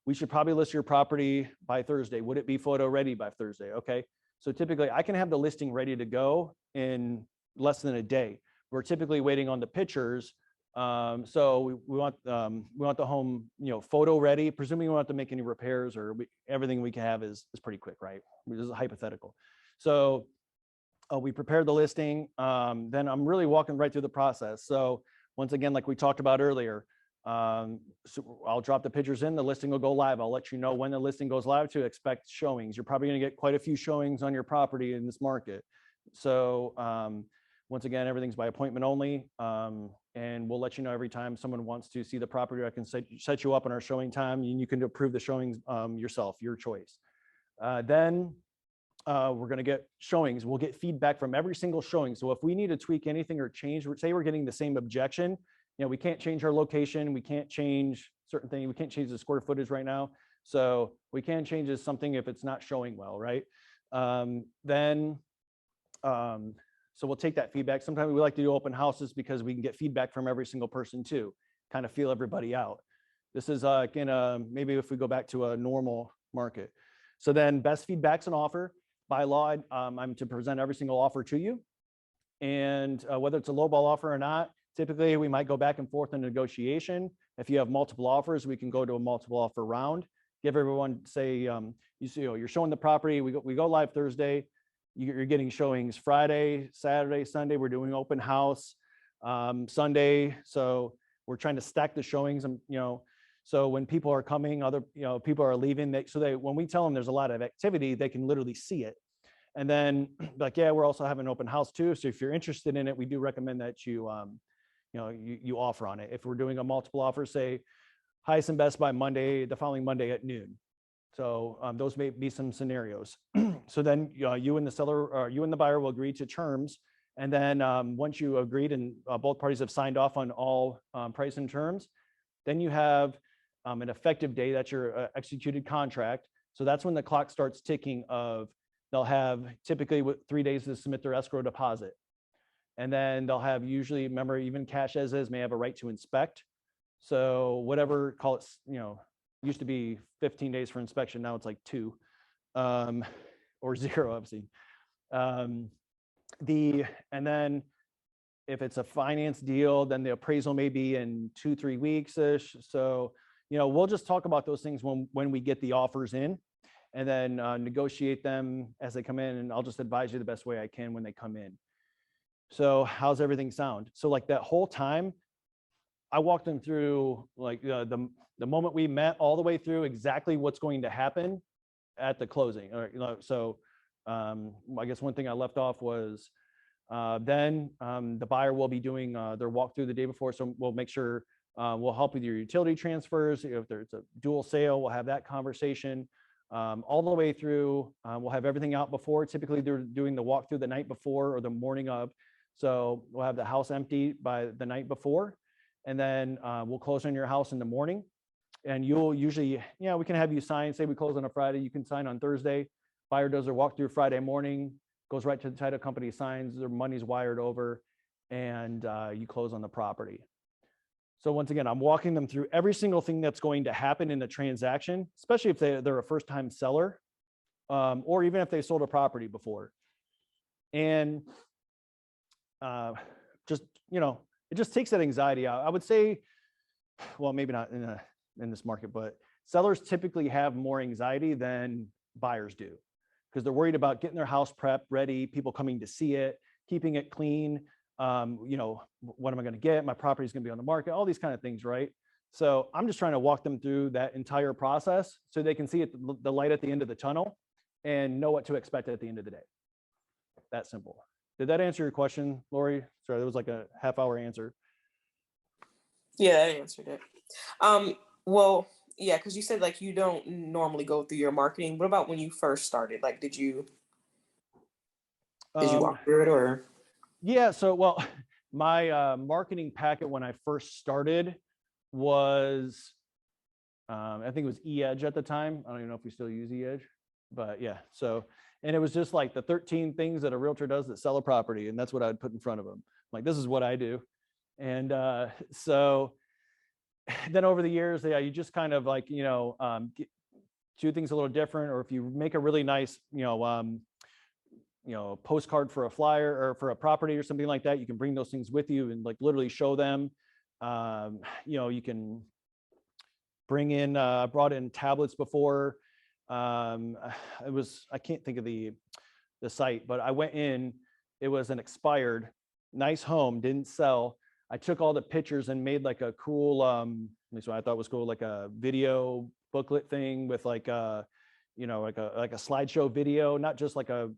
we should probably list your property by Thursday. Would it be photo ready by Thursday? Okay. So typically I can have the listing ready to go in less than a day. We're typically waiting on the pictures. So we want the home, photo ready, presuming we don't have to make any repairs, or everything we can have is pretty quick, right? This is a hypothetical. So we prepared the listing. Then I'm really walking right through the process. So once again, like we talked about earlier, so I'll drop the pictures in, the listing will go live. I'll let you know when the listing goes live to expect showings. You're probably going to get quite a few showings on your property in this market. So once again, everything's by appointment only. And we'll let you know every time someone wants to see the property. I can set you up on our showing time, and you can approve the showings yourself, your choice. Then we're going to get showings. We'll get feedback from every single showing. So if we need to tweak anything or change, say we're getting the same objection, we can't change our location. We can't change certain things. We can't change the square footage right now. So we can change something if it's not showing well, right? So we'll take that feedback. Sometimes we like to do open houses because we can get feedback from every single person too, kind of feel everybody out. This is maybe if we go back to a normal market. So then best feedback's an offer. By law, I'm to present every single offer to you. And whether it's a lowball offer or not, typically we might go back and forth in negotiation. If you have multiple offers, we can go to a multiple offer round. Give everyone, say, you're showing the property, we go live Thursday. You're getting showings Friday, Saturday, Sunday. We're doing open house Sunday. So we're trying to stack the showings, and so when people are coming, other people are leaving. When we tell them there's a lot of activity, they can literally see it. And then like, yeah, we're also having an open house too. So if you're interested in it, we do recommend that you offer on it. If we're doing a multiple offer, say highest and best by Monday, the following Monday at noon. So those may be some scenarios. So then you and the seller, or you and the buyer, will agree to terms. And then once you agreed and both parties have signed off on all price and terms, then you have an effective day. That's your executed contract. So that's when the clock starts ticking of, they'll have typically 3 days to submit their escrow deposit. And then they'll have usually, remember, even cash as is may have a right to inspect. So whatever, call it, used to be 15 days for inspection. Now it's like 2, or 0, I've seen. And then if it's a finance deal, then the appraisal may be in 2-3 weeks-ish. So, we'll just talk about those things when we get the offers in, and then negotiate them as they come in. And I'll just advise you the best way I can when they come in. So how's everything sound? So like that whole time, I walked them through like the moment we met all the way through exactly what's going to happen at the closing. So I guess one thing I left off was then the buyer will be doing their walkthrough the day before. So we'll make sure we'll help with your utility transfers. If there's a dual sale, we'll have that conversation all the way through. We'll have everything out before. Typically they're doing the walkthrough the night before or the morning of. So we'll have the house empty by the night before, and then we'll close on your house in the morning. And you'll usually, we can have you sign, say we close on a Friday, you can sign on Thursday. Buyer does their walkthrough Friday morning, goes right to the title company, signs, their money's wired over, and you close on the property. So once again, I'm walking them through every single thing that's going to happen in the transaction, especially if they're a first-time seller, or even if they sold a property before. And it just takes that anxiety out. I would say, well, maybe not in this market, but sellers typically have more anxiety than buyers do, because they're worried about getting their house prepped, ready, people coming to see it, keeping it clean. What am I going to get? My property is going to be on the market, all these kind of things, right? So I'm just trying to walk them through that entire process so they can see it, the light at the end of the tunnel, and know what to expect at the end of the day. That simple. Did that answer your question, Lori? Sorry, that was like a half-hour answer. Yeah, that answered it. Well, yeah, because you said like you don't normally go through your marketing. What about when you first started? Like, did you walk through it, or? Yeah, so well, my marketing packet when I first started was, I think it was E-Edge at the time. I don't even know if we still use E-Edge, but yeah. So, and it was just like the 13 things that a realtor does that sell a property, and that's what I'd put in front of them. Like, this is what I do. And so then over the years, you just kind of like, do things a little different. Or if you make a really nice, postcard for a flyer or for a property or something like that, you can bring those things with you and like literally show them. You can bring in, brought in tablets before. I can't think of the site, but I went in, it was an expired, nice home, didn't sell. I took all the pictures and made like a cool, at least what I thought was cool, like a video booklet thing with like a, like a slideshow video, not just like a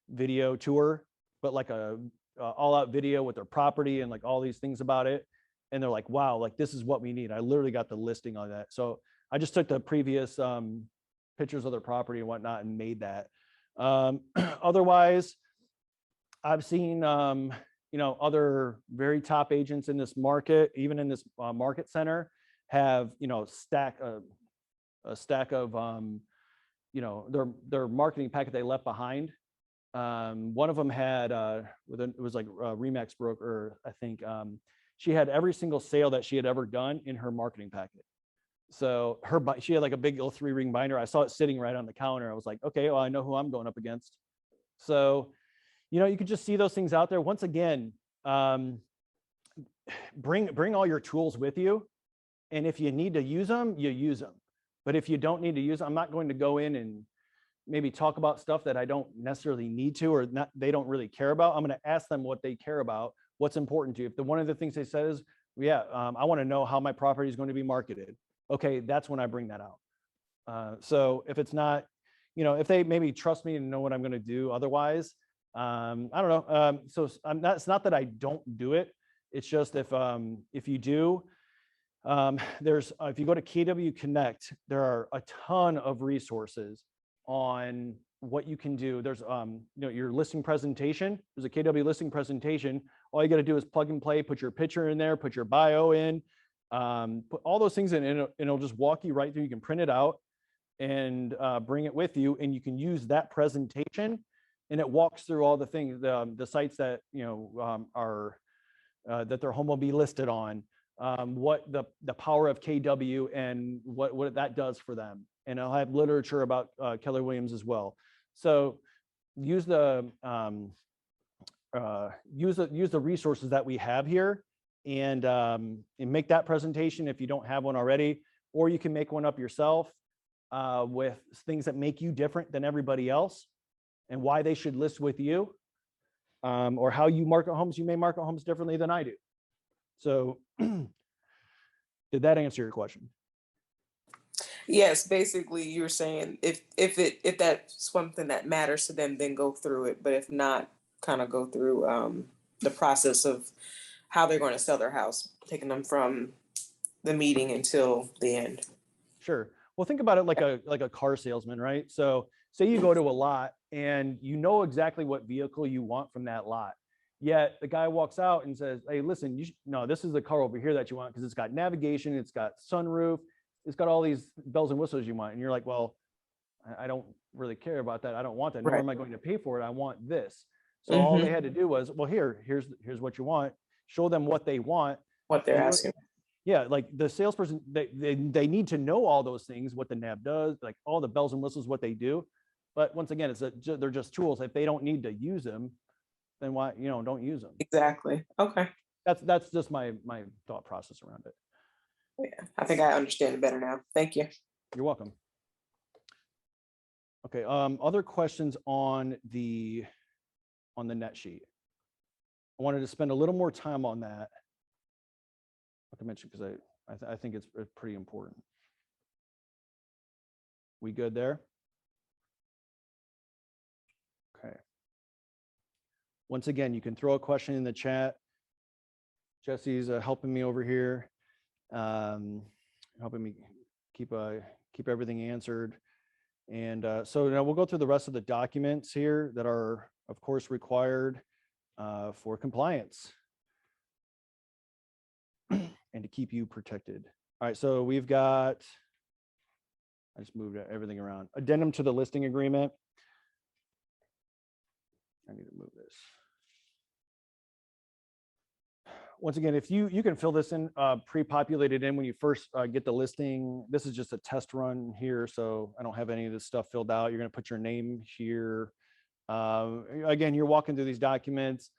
video tour, but like a all out video with their property and like all these things about it. And they're like, wow, like this is what we need. I literally got the listing on that. So I just took the previous pictures of their property and whatnot and made that. Otherwise, I've seen, other very top agents in this market, even in this market center, have, a stack of, their marketing packet they left behind. One of them had, it was like a Remax broker, I think. She had every single sale that she had ever done in her marketing packet. So she had like a big 3-ring binder. I saw it sitting right on the counter. I was like, okay, well, I know who I'm going up against. So, you could just see those things out there. Once again, bring all your tools with you. And if you need to use them, you use them. But if you don't need to use them, I'm not going to go in and maybe talk about stuff that I don't necessarily need to, or not, they don't really care about. I'm going to ask them what they care about, what's important to you. If one of the things they said is, I want to know how my property is going to be marketed. Okay, that's when I bring that out. So if it's not, if they maybe trust me and know what I'm going to do otherwise, I don't know. So it's not that I don't do it. It's just if you do, if you go to KW Connect, there are a ton of resources on what you can do. There's your listing presentation. There's a KW listing presentation. All you got to do is plug and play, put your picture in there, put your bio in, put all those things in, and it'll just walk you right through. You can print it out and bring it with you, and you can use that presentation, and it walks through all the things, the sites that are that their home will be listed on, what the power of KW and what that does for them. And I'll have literature about Keller Williams as well. So use the resources that we have here and make that presentation if you don't have one already, or you can make one up yourself with things that make you different than everybody else and why they should list with you, or how you market homes. You may market homes differently than I do. So did that answer your question? Yes, basically you're saying if that's something that matters to them, then go through it. But if not, kind of go through the process of how they're going to sell their house, taking them from the meeting until the end. Sure. Well, think about it like a car salesman, right? So say you go to a lot and you know exactly what vehicle you want from that lot. Yet the guy walks out and says, hey, listen, no, this is the car over here that you want because it's got navigation, it's got sunroof, it's got all these bells and whistles you want. And you're like, well, I don't really care about that. I don't want that. Nor am I going to pay for it. I want this. So all they had to do was, well, here's what you want. Show them what they want. What they're asking. Yeah, like the salesperson, they need to know all those things, what the nav does, like all the bells and whistles, what they do. But once again, they're just tools. If they don't need to use them, then why, don't use them. Exactly. Okay. That's just my thought process around it. Yeah, I think I understand it better now. Thank you. You're welcome. Okay. Other questions on the net sheet? I wanted to spend a little more time on that. Like I mentioned, because I think it's pretty important. We good there? Okay. Once again, you can throw a question in the chat. Jesse's helping me over here, helping me keep everything answered. And so now we'll go through the rest of the documents here that are, of course, required for compliance and to keep you protected. All right, so we've got, I just moved everything around. Addendum to the listing agreement. I need to move this. Once again, if you can fill this in, pre-populated in when you first get the listing. This is just a test run here, so I don't have any of this stuff filled out. You're going to put your name here. Again, you're walking through these documents.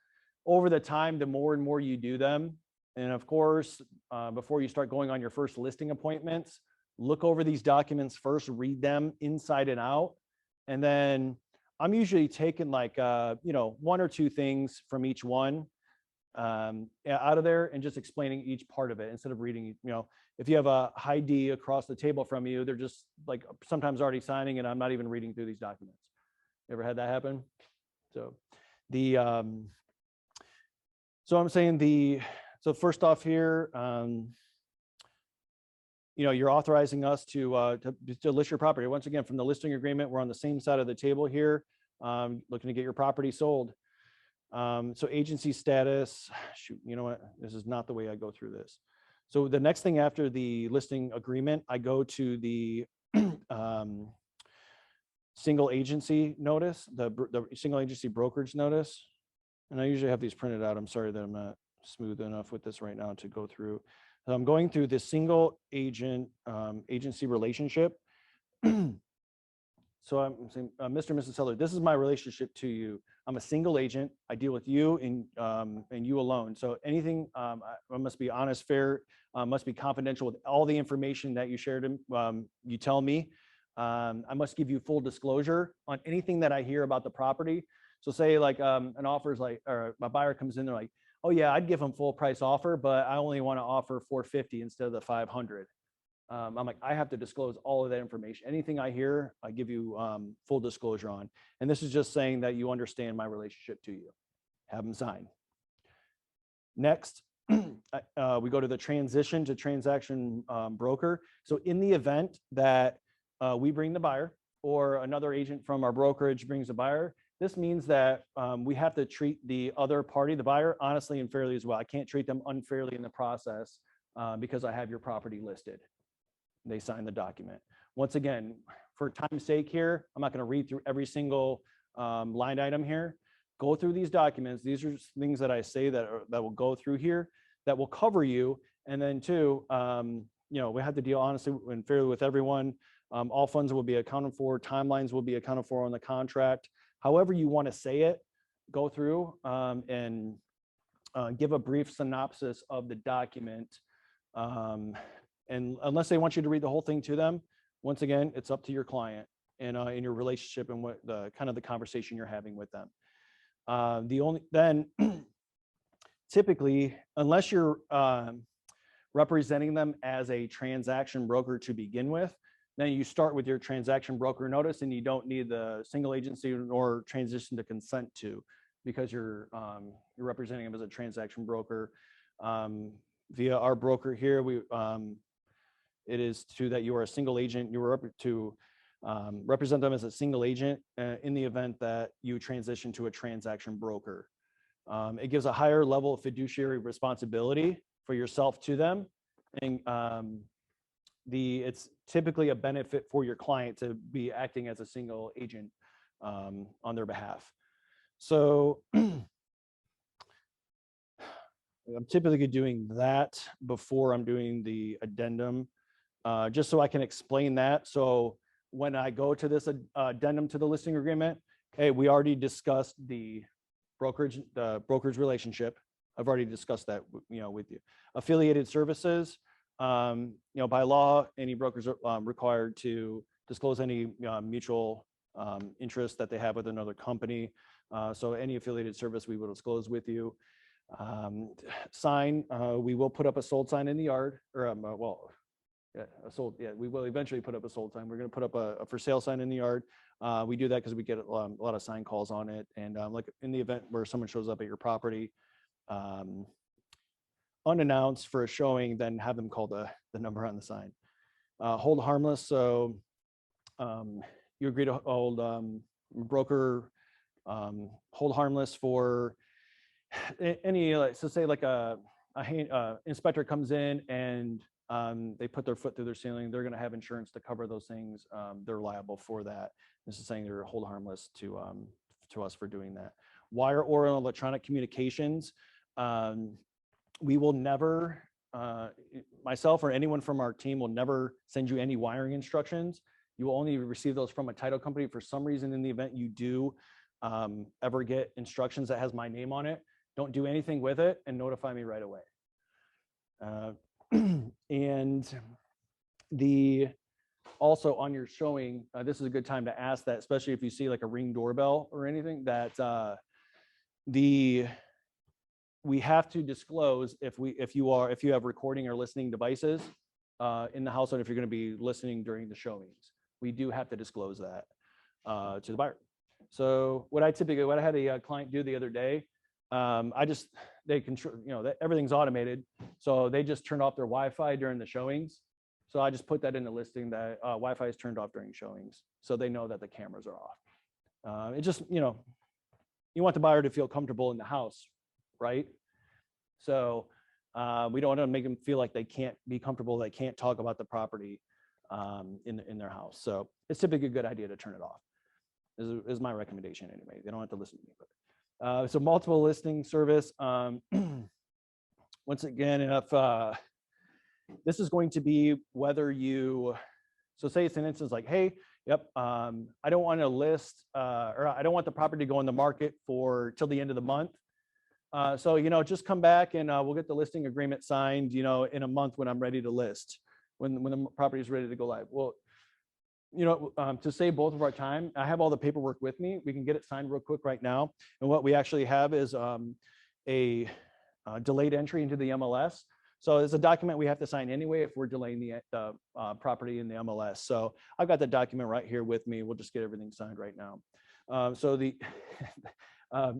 Over the time, the more and more you do them, and of course, before you start going on your first listing appointments, look over these documents first, read them inside and out, and then I'm usually taking like one or two things from each one out of there and just explaining each part of it instead of reading. If you have a high D across the table from you, they're just like sometimes already signing, and I'm not even reading through these documents. You ever had that happen? So so I'm saying so first off here, you're authorizing us to list your property. Once again, from the listing agreement, we're on the same side of the table here, looking to get your property sold. So agency status, shoot, you know what? This is not the way I go through this. So the next thing after the listing agreement, I go to the single agency notice, the single agency brokerage notice. And I usually have these printed out. I'm sorry that I'm not smooth enough with this right now to go through. So I'm going through this single agent agency relationship. So I'm saying, Mr. and Mrs. Seller, this is my relationship to you. I'm a single agent. I deal with you and you alone. So anything, I must be honest, fair, must be confidential with all the information that you shared. You tell me. I must give you full disclosure on anything that I hear about the property. So say like an offer is like, or a buyer comes in, they're like, oh yeah, I'd give them full price offer, but I only want to offer 450 instead of the 500. I'm like, I have to disclose all of that information. Anything I hear, I give you full disclosure on. And this is just saying that you understand my relationship to you. Have them sign. Next, we go to the transition to transaction broker. So in the event that we bring the buyer or another agent from our brokerage brings a buyer, this means that we have to treat the other party, the buyer, honestly and fairly as well. I can't treat them unfairly in the process because I have your property listed. They sign the document. Once again, for time's sake here, I'm not going to read through every single line item here. Go through these documents. These are things that I say that will go through here that will cover you And then two, we have to deal honestly and fairly with everyone. All funds will be accounted for, timelines will be accounted for on the contract. However you want to say it, go through and give a brief synopsis of the document. And unless they want you to read the whole thing to them, once again, it's up to your client and in your relationship and what the kind of the conversation you're having with them. Typically, unless you're representing them as a transaction broker to begin with, then you start with your transaction broker notice and you don't need the single agency or transition to consent to, because you're representing them as a transaction broker. Via our broker here, it is to that you are a single agent. You are to represent them as a single agent in the event that you transition to a transaction broker. It gives a higher level of fiduciary responsibility for yourself to them, and it's typically a benefit for your client to be acting as a single agent on their behalf. So I'm typically doing that before I'm doing the addendum, just so I can explain that. So when I go to this addendum to the listing agreement, hey, we already discussed the brokerage relationship. I've already discussed that, with you. Affiliated services, by law, any brokers are required to disclose any mutual interest that they have with another company. So any affiliated service we will disclose with you. Sign, we will put up a sold sign in the yard, or we will eventually put up a sold sign. We're going to put up a for sale sign in the yard. We do that because we get a lot of sign calls on it. And like in the event where someone shows up at your property unannounced for a showing, then have them call the number on the sign. Hold harmless. So you agree to hold broker hold harmless for any, so say like a inspector comes in and they put their foot through their ceiling, they're going to have insurance to cover those things. They're liable for that. This is saying they're hold harmless to us for doing that. Wire or electronic communications. We will never, myself or anyone from our team will never send you any wiring instructions. You will only receive those from a title company. For some reason, in the event you do ever get instructions that has my name on it, don't do anything with it and notify me right away. And also on your showing, this is a good time to ask that, especially if you see like a Ring doorbell or anything, that we have to disclose if you have recording or listening devices in the household. If you're going to be listening during the showings, we do have to disclose that to the buyer. So what I had a client do the other day, they control, that everything's automated. So they just turned off their Wi-Fi during the showings. So I just put that in the listing that Wi-Fi is turned off during showings. So they know that the cameras are off. It just, you want the buyer to feel comfortable in the house, right? So we don't want to make them feel like they can't be comfortable. They can't talk about the property in their house. So it's typically a good idea to turn it off. Is my recommendation anyway. They don't have to listen to me, but so multiple listing service. Once again, if this is going to be whether you, so say it's an instance like, hey, yep, I don't want to list or I don't want the property to go on the market till the end of the month. So, just come back and we'll get the listing agreement signed, in a month when I'm ready to list, when the property is ready to go live. Well, to save both of our time, I have all the paperwork with me. We can get it signed real quick right now. And what we actually have is a delayed entry into the MLS. So it's a document we have to sign anyway if we're delaying the property in the MLS. So I've got the document right here with me. We'll just get everything signed right now. So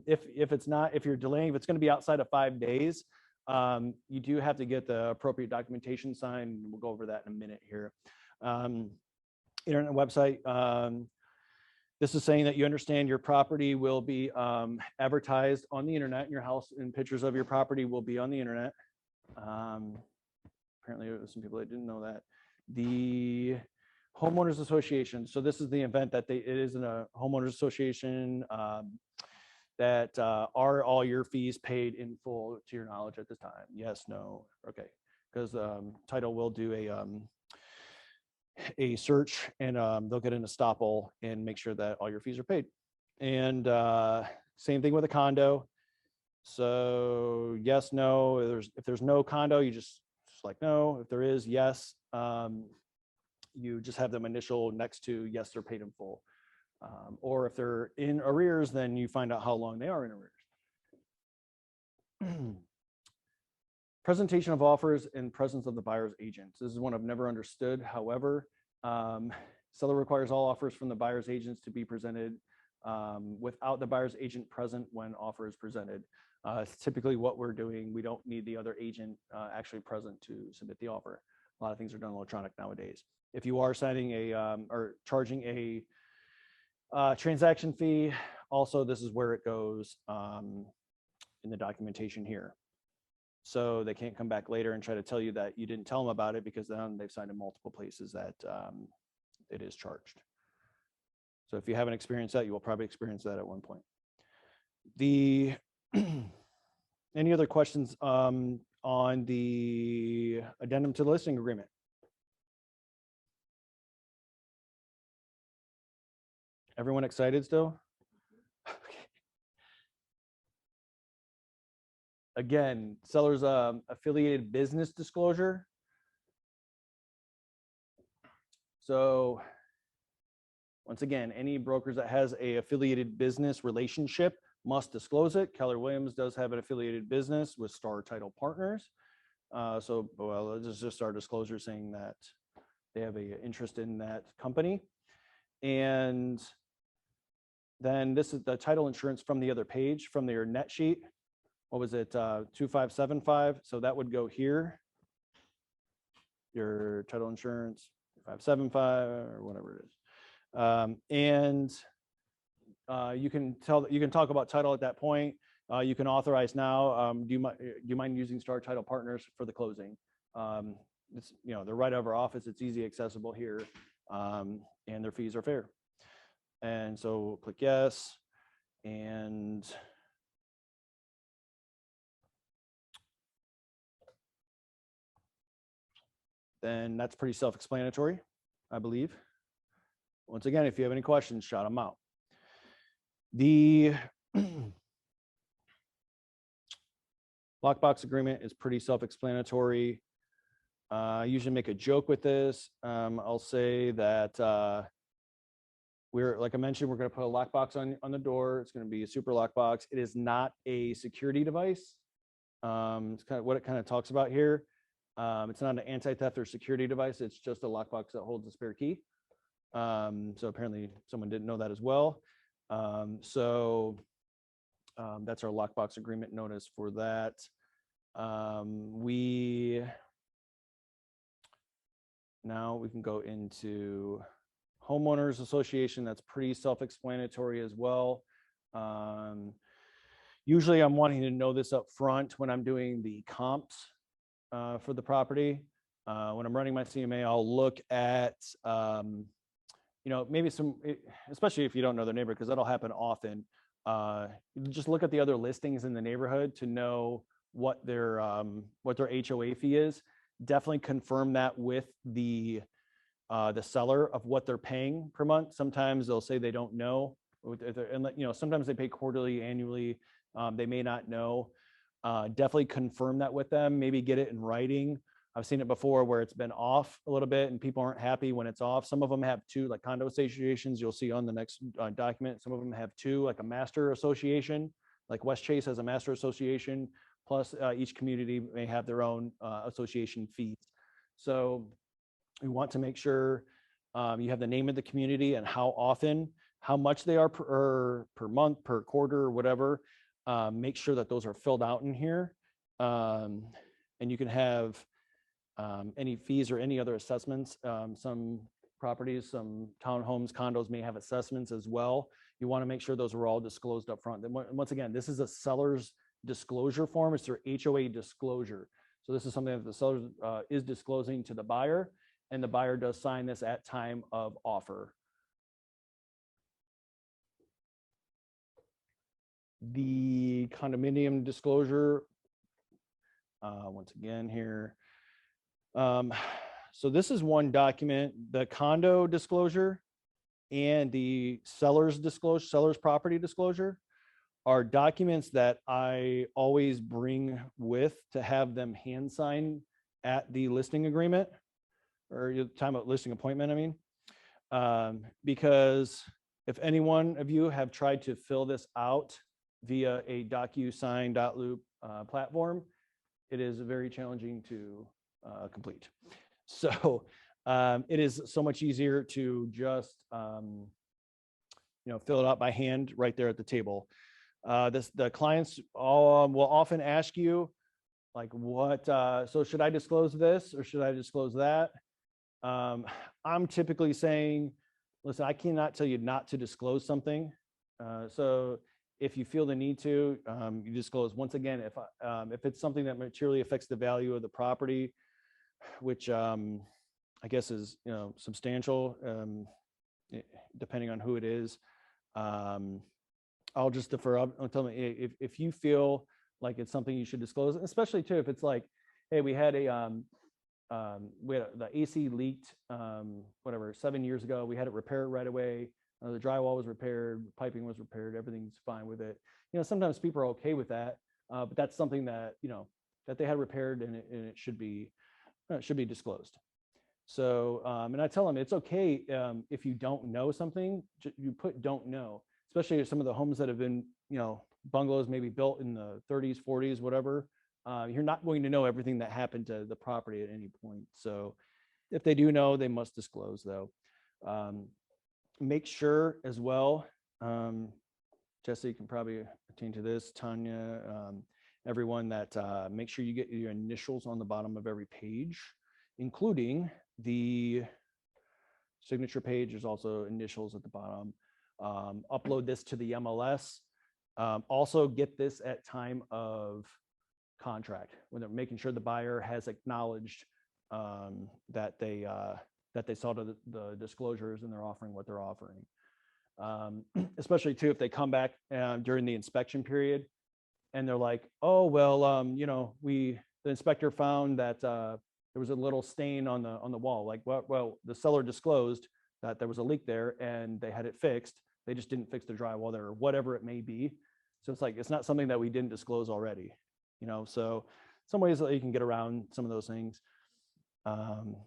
if you're delaying, if it's going to be outside of 5 days, you do have to get the appropriate documentation signed. We'll go over that in a minute here. Internet website. This is saying that you understand your property will be advertised on the internet. Your house and pictures of your property will be on the internet. Apparently, there were some people that didn't know that. The Homeowners Association. So this is the event that it is in a Homeowners Association that are all your fees paid in full to your knowledge at this time? Yes, no. Okay, because title will do a search, and they'll get an estoppel and make sure that all your fees are paid. And same thing with a condo. So yes, no, if there's no condo, you just like no. If there is, yes. You just have them initial next to yes, they're paid in full. Or if they're in arrears, then you find out how long they are in arrears. Presentation of offers in presence of the buyer's agents. This is one I've never understood. However, seller requires all offers from the buyer's agents to be presented without the buyer's agent present when offer is presented. It's typically what we're doing. We don't need the other agent actually present to submit the offer. A lot of things are done electronic nowadays. If you are signing or charging a transaction fee, also this is where it goes in the documentation here. So they can't come back later and try to tell you that you didn't tell them about it, because then they've signed in multiple places that it is charged. So if you haven't experienced that, you will probably experience that at one point. Any other questions on the addendum to the listing agreement? Everyone excited still? Again, seller's affiliated business disclosure. So once again, any brokers that has a affiliated business relationship must disclose it. Keller Williams does have an affiliated business with Star Title Partners. So well, this is just our disclosure saying that they have an interest in that company. And then this is the title insurance from the other page, from their net sheet. What was it, 2575? So that would go here. Your title insurance, 575 or whatever it is. You can talk about title at that point. You can authorize now. Do you mind using Star Title Partners for the closing? It's, they're right out of our office. It's easy accessible here, and their fees are fair. And so we'll click yes, and then that's pretty self-explanatory, I believe. Once again, if you have any questions, shout them out. The lockbox agreement is pretty self-explanatory. I usually make a joke with this. I'll say that like I mentioned, we're going to put a lockbox on the door. It's going to be a super lockbox. It is not a security device. It's kind of what it kind of talks about here. It's not an anti-theft or security device. It's just a lockbox that holds a spare key. So apparently someone didn't know that as well. That's our lockbox agreement notice for that. Now we can go into Homeowners Association. That's pretty self-explanatory as well. Usually I'm wanting to know this up front when I'm doing the comps for the property. When I'm running my CMA, I'll look at, maybe especially if you don't know their neighbor, because that'll happen often. Just look at the other listings in the neighborhood to know what their HOA fee is. Definitely confirm that with the seller of what they're paying per month. Sometimes they'll say they don't know, and sometimes they pay quarterly, annually. They may not know. Definitely confirm that with them. Maybe get it in writing. I've seen it before where it's been off a little bit and people aren't happy when it's off. Some of them have two, like condo associations, you'll see on the next document. Some of them have two, like a master association, like West Chase has a master association, plus each community may have their own association fees. So we want to make sure you have the name of the community and how often, how much they are per month, per quarter, or whatever. Make sure that those are filled out in here. And you can have any fees or any other assessments. Some properties, some townhomes, condos may have assessments as well. You want to make sure those are all disclosed up front. And once again, this is a seller's disclosure form. It's their HOA disclosure. So this is something that the seller is disclosing to the buyer, and the buyer does sign this at time of offer. The condominium disclosure, once again here, So this is one document, the condo disclosure and the seller's disclosure, seller's property disclosure are documents that I always bring with to have them hand signed at the listing agreement or the time of listing appointment, I mean. Because if any one of you have tried to fill this out via a DocuSign.loop platform, it is very challenging to complete. So it is so much easier to just fill it out by hand right there at the table. The clients will often ask you, like, what, so should I disclose this or should I disclose that? I'm typically saying, listen, I cannot tell you not to disclose something. So if you feel the need to, you disclose. Once again, if it's something that materially affects the value of the property, which I guess is substantial, depending on who it is, I'll just defer. I'll tell me if you feel like it's something you should disclose, especially too if it's like, hey, we had the AC leaked, whatever, 7 years ago. We had it repaired right away. The drywall was repaired, piping was repaired, everything's fine with it. Sometimes people are okay with that, but that's something that that they had repaired and it should be disclosed. So, and I tell them it's okay if you don't know something, you put don't know, especially some of the homes that have been, bungalows maybe built in the 30s, 40s, whatever. You're not going to know everything that happened to the property at any point. So if they do know, they must disclose though. Make sure as well, Jesse can probably attend to this, Tanya, everyone, that make sure you get your initials on the bottom of every page, including the signature page. There's also initials at the bottom. Upload this to the MLS. Also get this at time of contract when they're making sure the buyer has acknowledged that they saw the disclosures and they're offering what they're offering. Especially too if they come back during the inspection period and they're like, oh well, the inspector found that there was a little stain on the wall. Like, well, the seller disclosed that there was a leak there and they had it fixed. They just didn't fix the drywall there or whatever it may be. So it's like, it's not something that we didn't disclose already, so some ways that you can get around some of those things. Does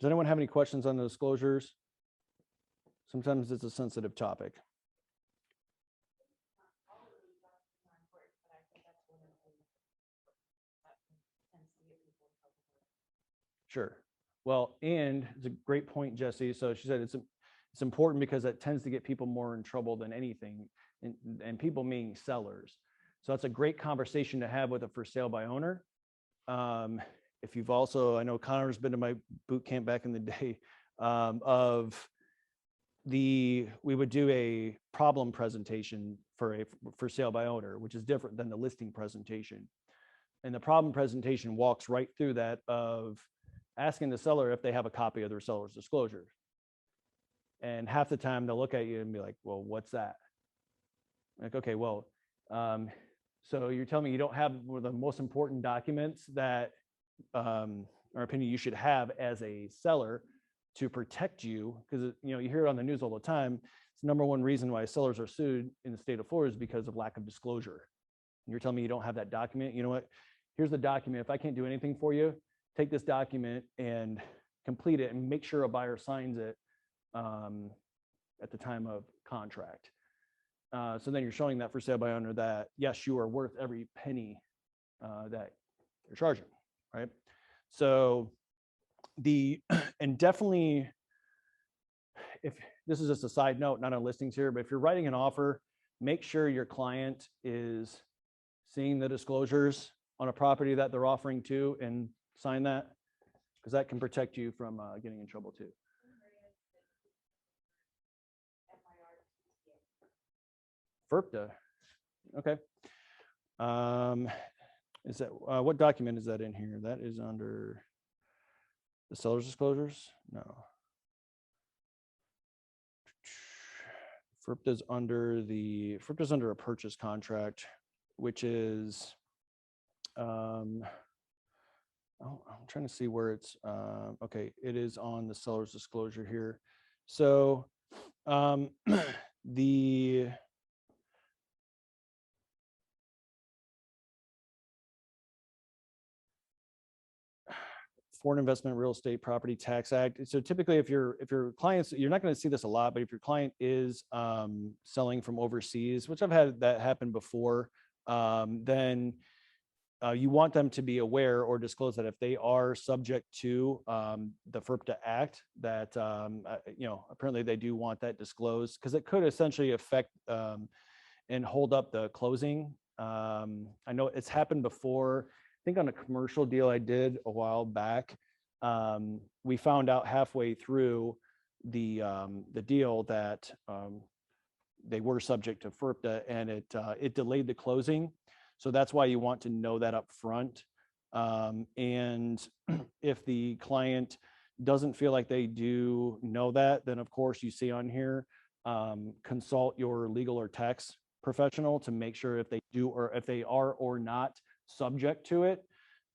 anyone have any questions on the disclosures? Sometimes it's a sensitive topic. Sure. Well, and it's a great point, Jesse. So she said it's important because it tends to get people more in trouble than anything, and people meaning sellers. So that's a great conversation to have with a for sale by owner. If you've also, I know Connor's been to my boot camp back in the day, we would do a problem presentation for a for sale by owner, which is different than the listing presentation. And the problem presentation walks right through that of asking the seller if they have a copy of their seller's disclosure. And half the time they'll look at you and be like, well, what's that? Like, okay, well, so you're telling me you don't have one of the most important documents that, our opinion, you should have as a seller to protect you, because you hear it on the news all the time. It's the number one reason why sellers are sued in the state of Florida is because of lack of disclosure. And you're telling me you don't have that document. You know what? Here's the document. If I can't do anything for you, take this document and complete it and make sure a buyer signs it at the time of contract. So then you're showing that for sale by owner that, yes, you are worth every penny that you're charging, right? So and definitely, if this is just a side note, not on listings here, but if you're writing an offer, make sure your client is seeing the disclosures on a property that they're offering to and sign that, because that can protect you from getting in trouble too. FERPTA. Okay. Is that what document is that in here? That is under the seller's disclosures? No. FERPTA is under a purchase contract, which is Oh, I'm trying to see where it's, okay, it is on the seller's disclosure here. So the Foreign Investment Real Estate Property Tax Act. So typically if your clients, you're not going to see this a lot, but if your client is selling from overseas, which I've had that happen before, then you want them to be aware or disclose that if they are subject to the FERPTA Act, that apparently they do want that disclosed, because it could essentially affect and hold up the closing. I know it's happened before. I think on a commercial deal I did a while back, we found out halfway through the deal that they were subject to FERPTA, and it delayed the closing. So that's why you want to know that up front. And if the client doesn't feel like they do know that, then of course you see on here, consult your legal or tax professional to make sure if they do or if they are or not subject to it.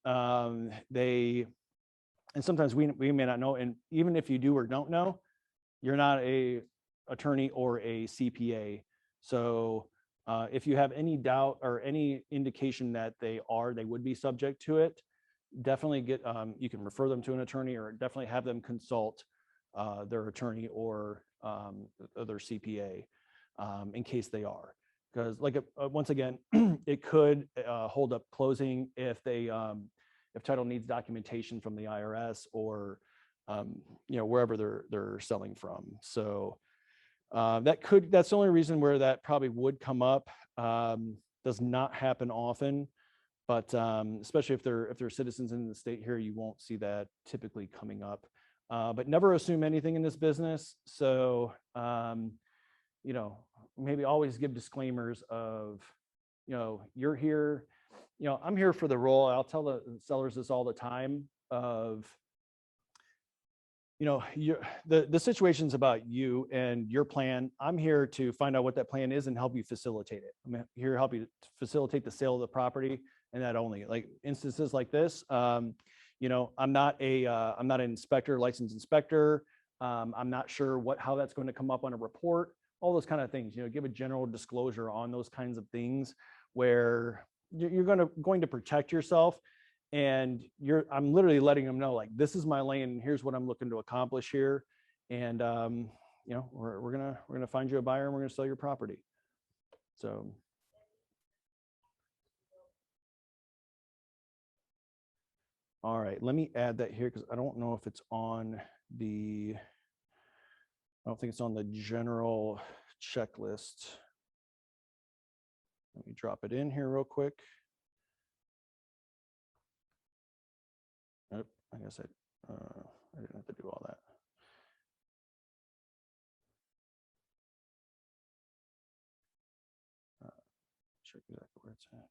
And sometimes we may not know, and even if you do or don't know, you're not a attorney or a CPA. So if you have any doubt or any indication that they would be subject to it, definitely you can refer them to an attorney, or definitely have them consult their attorney or their CPA in case they are. Because once again, it could hold up closing if if title needs documentation from the IRS or wherever they're selling from. So that's the only reason where that probably would come up. Does not happen often, but especially if they're citizens in the state here, you won't see that typically coming up. But never assume anything in this business. So maybe always give disclaimers of, you're here, I'm here for the role. I'll tell the sellers this all the time of, the situation's about you and your plan. I'm here to find out what that plan is and help you facilitate it. I'm here to help you facilitate the sale of the property, and that only. Like instances like this, I'm not an inspector, licensed inspector. I'm not sure how that's going to come up on a report. All those kind of things. Give a general disclosure on those kinds of things where you're going to protect yourself. And I'm literally letting them know, like, this is my lane, and here's what I'm looking to accomplish here. And we're gonna find you a buyer, and we're gonna sell your property. So all right, let me add that here because I don't know if it's on I don't think it's on the general checklist. Let me drop it in here real quick. Nope, I guess I didn't have to do all that. Check exactly where it's at.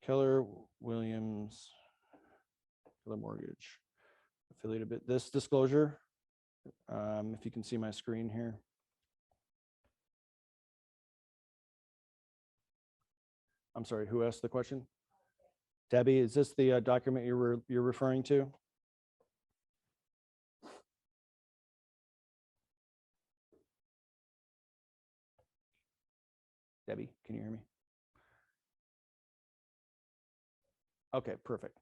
Keller Williams, Keller Mortgage, affiliated bit. This disclosure, if you can see my screen here. I'm sorry, who asked the question? Debbie, is this the document you're referring to? Debbie, can you hear me? Okay, perfect.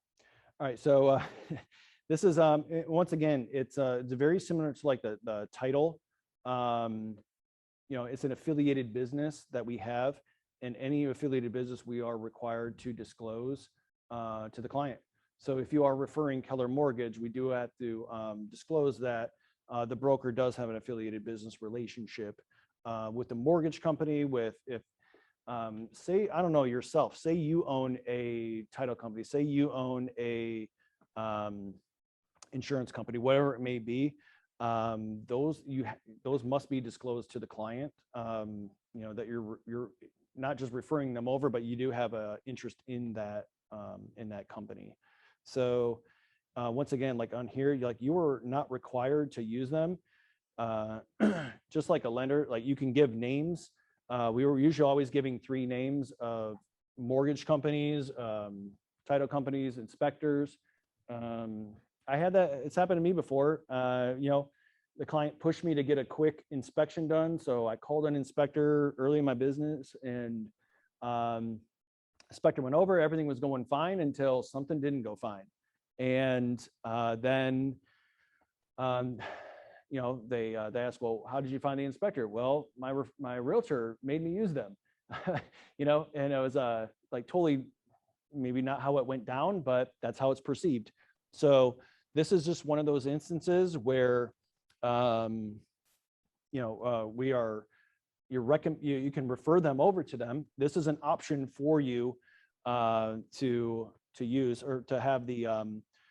All right, so this is once again, it's very similar to like the title. It's an affiliated business that we have. In any affiliated business, we are required to disclose to the client. So if you are referring Keller Mortgage, we do have to disclose that the broker does have an affiliated business relationship with the mortgage company. Say, I don't know, yourself, say you own a title company, say you own a insurance company, whatever it may be, those must be disclosed to the client, that you're not just referring them over, but you do have a interest in that company. So once again, like on here, you are not required to use them. Just like a lender, like you can give names. We were usually always giving 3 names of mortgage companies, title companies, inspectors. I had that, it's happened to me before. You know, the client pushed me to get a quick inspection done. So I called an inspector early in my business, and inspector went over, everything was going fine until something didn't go fine. And then, you know, they asked, well, how did you find the inspector? Well, my realtor made me use them, you know, and it was like totally maybe not how it went down, but that's how it's perceived. So this is just one of those instances where, you know, you can refer them over to them. This is an option for you to use or to have the.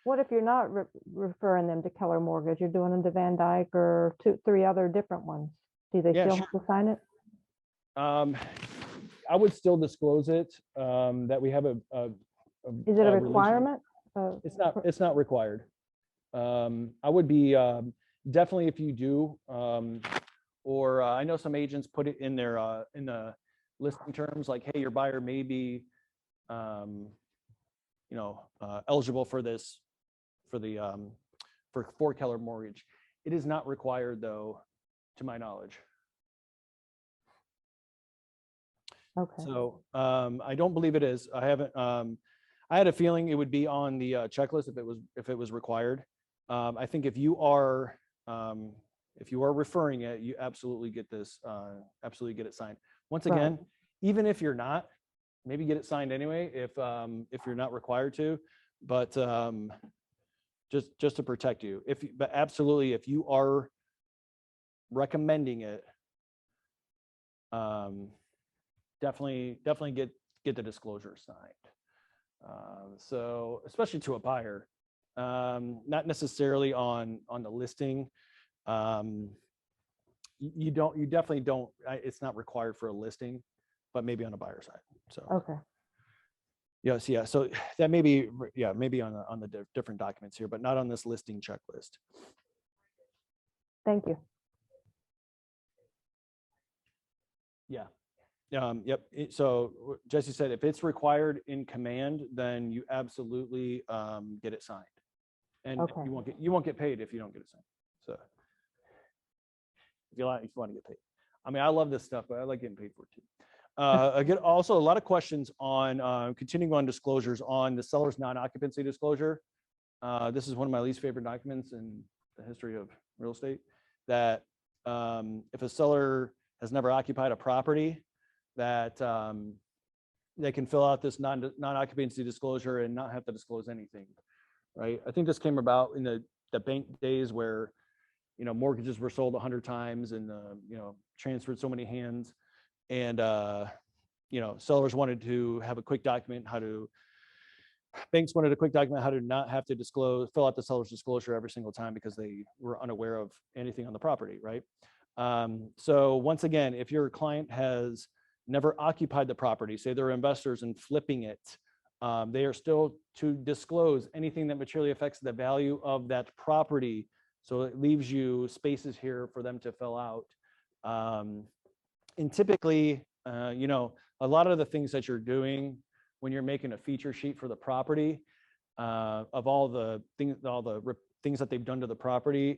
What if you're not referring them to Keller Mortgage? You're doing them to Van Dyke or 3 other different ones. Do they still have to sign it? I would still disclose it, that we have a Is it a relationship. requirement? It's not required. I would be definitely, if you do, or I know some agents put it in their in the listing terms, like, hey, your buyer may be you know, eligible for this, for the for Keller Mortgage. It is not required, though, to my knowledge. Okay. So I don't believe it is. I haven't. I had a feeling it would be on the checklist if it was required. I think if you are referring it, you absolutely get this. Absolutely get it signed. Once again, even if you're not, maybe get it signed anyway if you're not required to. But just to protect you. But absolutely, if you are recommending it, definitely get the disclosure signed. So especially to a buyer, not necessarily on the listing. You definitely don't. It's not required for a listing, but maybe on a buyer side. So Okay. yes, yeah. So that may be, yeah, maybe on the different documents here, but not on this listing checklist. Thank you. Yeah. Yep. So Jesse said, if it's required in command, then you absolutely get it signed, and Okay. you won't get paid if you don't get it signed. So if you want to get paid, I mean, I love this stuff, but I like getting paid for it too. Again, also a lot of questions on continuing on disclosures on the seller's non-occupancy disclosure. This is one of my least favorite documents in the history of real estate. That if a seller has never occupied a property, that they can fill out this non-occupancy disclosure and not have to disclose anything, right? I think this came about in the bank days where, you know, mortgages were sold 100 times and, you know, transferred so many hands, and, you know, sellers wanted to have a quick document banks wanted a quick document how to not have to fill out the seller's disclosure every single time because they were unaware of anything on the property, right? So once again, if your client has never occupied the property, say they're investors and flipping it, they are still to disclose anything that materially affects the value of that property. So it leaves you spaces here for them to fill out. And typically, you know, a lot of the things that you're doing when you're making a feature sheet for the property, of all the things that they've done to the property,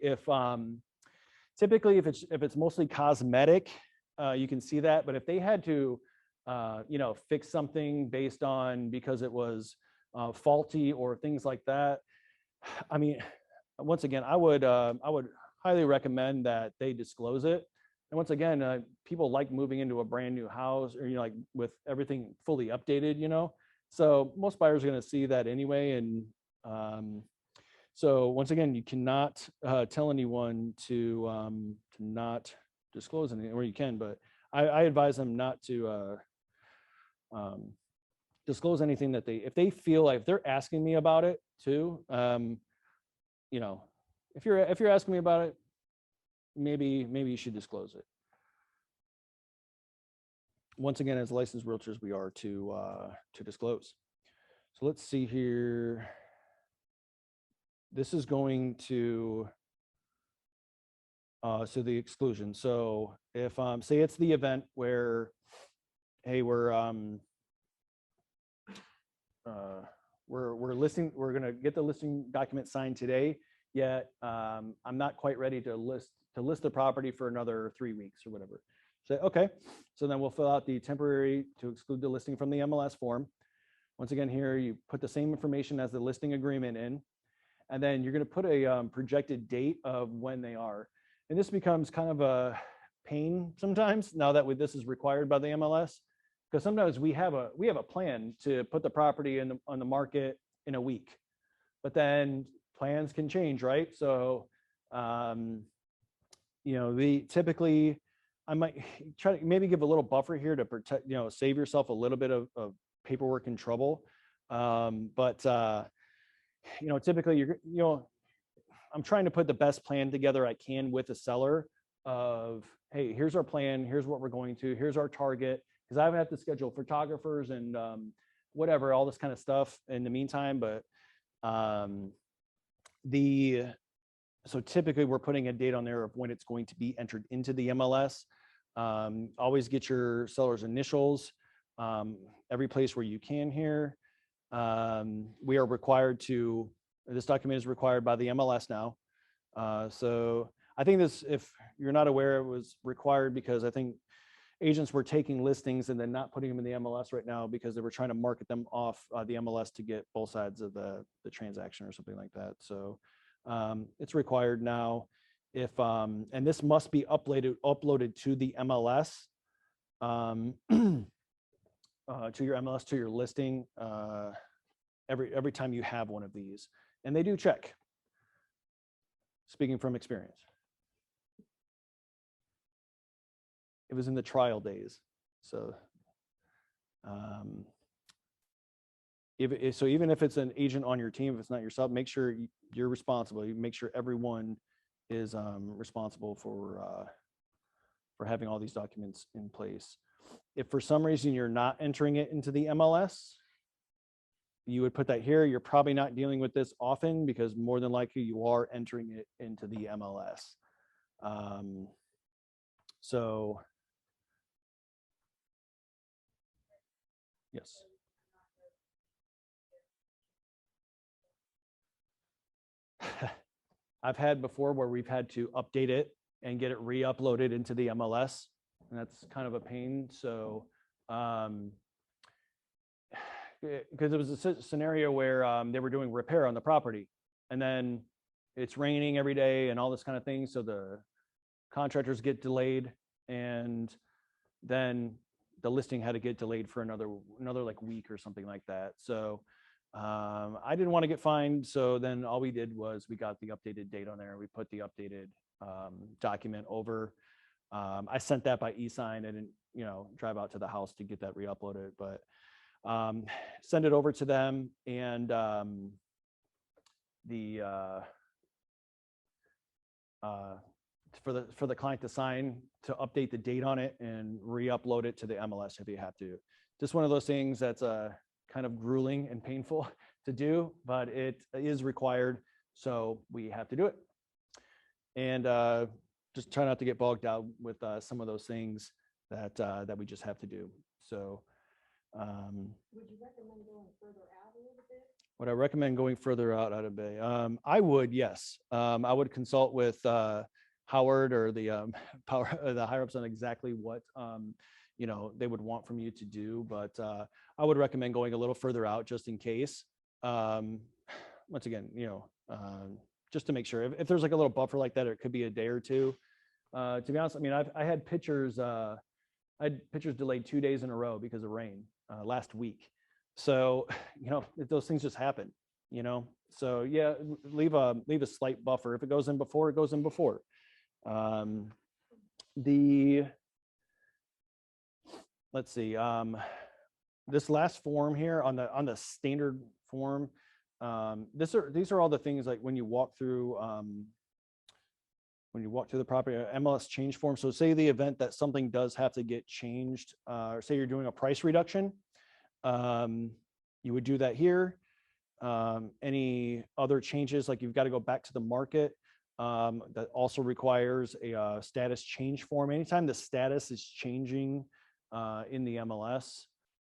typically if it's mostly cosmetic, you can see that. But if they had to, you know, fix something because it was faulty or things like that, I mean, once again, I would highly recommend that they disclose it. And once again, people like moving into a brand new house, or, you know, like with everything fully updated, you know. So most buyers are going to see that anyway. And so once again, you cannot tell anyone to not disclose anything, or you can, but I advise them not to disclose anything that if they feel like, if they're asking me about it too, you know, if you're asking me about it, maybe you should disclose it. Once again, as licensed realtors, we are to disclose. So let's see here. This is going to so the exclusion. So if say it's the event where, hey, we're we're listing, we're gonna get the listing document signed today, yet I'm not quite ready to list the property for another 3 weeks or whatever. Say, okay, so then we'll fill out the temporary to exclude the listing from the MLS form. Once again, here you put the same information as the listing agreement in, and then you're gonna put a projected date of when they are. And this becomes kind of a pain sometimes now that this is required by the MLS, because sometimes we have a plan to put the property on the market in a week, but then plans can change, right? So, you know, typically I might try to maybe give a little buffer here to protect, you know, save yourself a little bit of paperwork and trouble. But you know, typically I'm trying to put the best plan together I can with the seller of, hey, here's our plan, here's what we're going to, here's our target, because I have to schedule photographers and whatever, all this kind of stuff in the meantime. But so typically we're putting a date on there of when it's going to be entered into the MLS. Always get your seller's initials every place where you can here. We are required to, this document is required by the MLS now. So I think this, if you're not aware, it was required because I think agents were taking listings and then not putting them in the MLS right now because they were trying to market them off the MLS to get both sides of the transaction or something like that. So it's required now. If and this must be uploaded to the MLS, to your MLS, to your listing every time you have one of these, and they do check. Speaking from experience, it was in the trial days, so even if it's an agent on your team, if it's not yourself, make sure you're responsible. You make sure everyone is responsible for having all these documents in place. If for some reason you're not entering it into the MLS, you would put that here. You're probably not dealing with this often because more than likely you are entering it into the MLS. So yes. I've had before where we've had to update it and get it re-uploaded into the MLS, and that's kind of a pain. So, because it was a scenario where they were doing repair on the property, and then it's raining every day and all this kind of thing. So the contractors get delayed, and then the listing had to get delayed for another like week or something like that. So I didn't want to get fined. So then all we did was we got the updated date on there. We put the updated document over. I sent that by e-sign. I didn't, drive out to the house to get that re-uploaded, but send it over to them, and for the client to sign, to update the date on it and re-upload it to the MLS if you have to. Just one of those things that's kind of grueling and painful to do, but it is required, so we have to do it. And just try not to get bogged down with some of those things that we just have to do. So Would you recommend going further out a little bit? would I recommend going further out of Bay? I would, yes. I would consult with Howard or the the higher ups on exactly what they would want from you to do, but I would recommend going a little further out just in case. Once again, just to make sure if there's like a little buffer like that, or it could be a day or two. To be honest, I mean, I had pictures delayed 2 days in a row because of rain last week. So, those things just happen, so yeah, leave a slight buffer. If it goes in before, it goes in before. Let's see, this last form here on the standard form, these are all the things like when you walk through the property, MLS change form. So say the event that something does have to get changed, or say you're doing a price reduction, you would do that here. Any other changes, like you've got to go back to the market, that also requires a status change form. Anytime the status is changing in the MLS,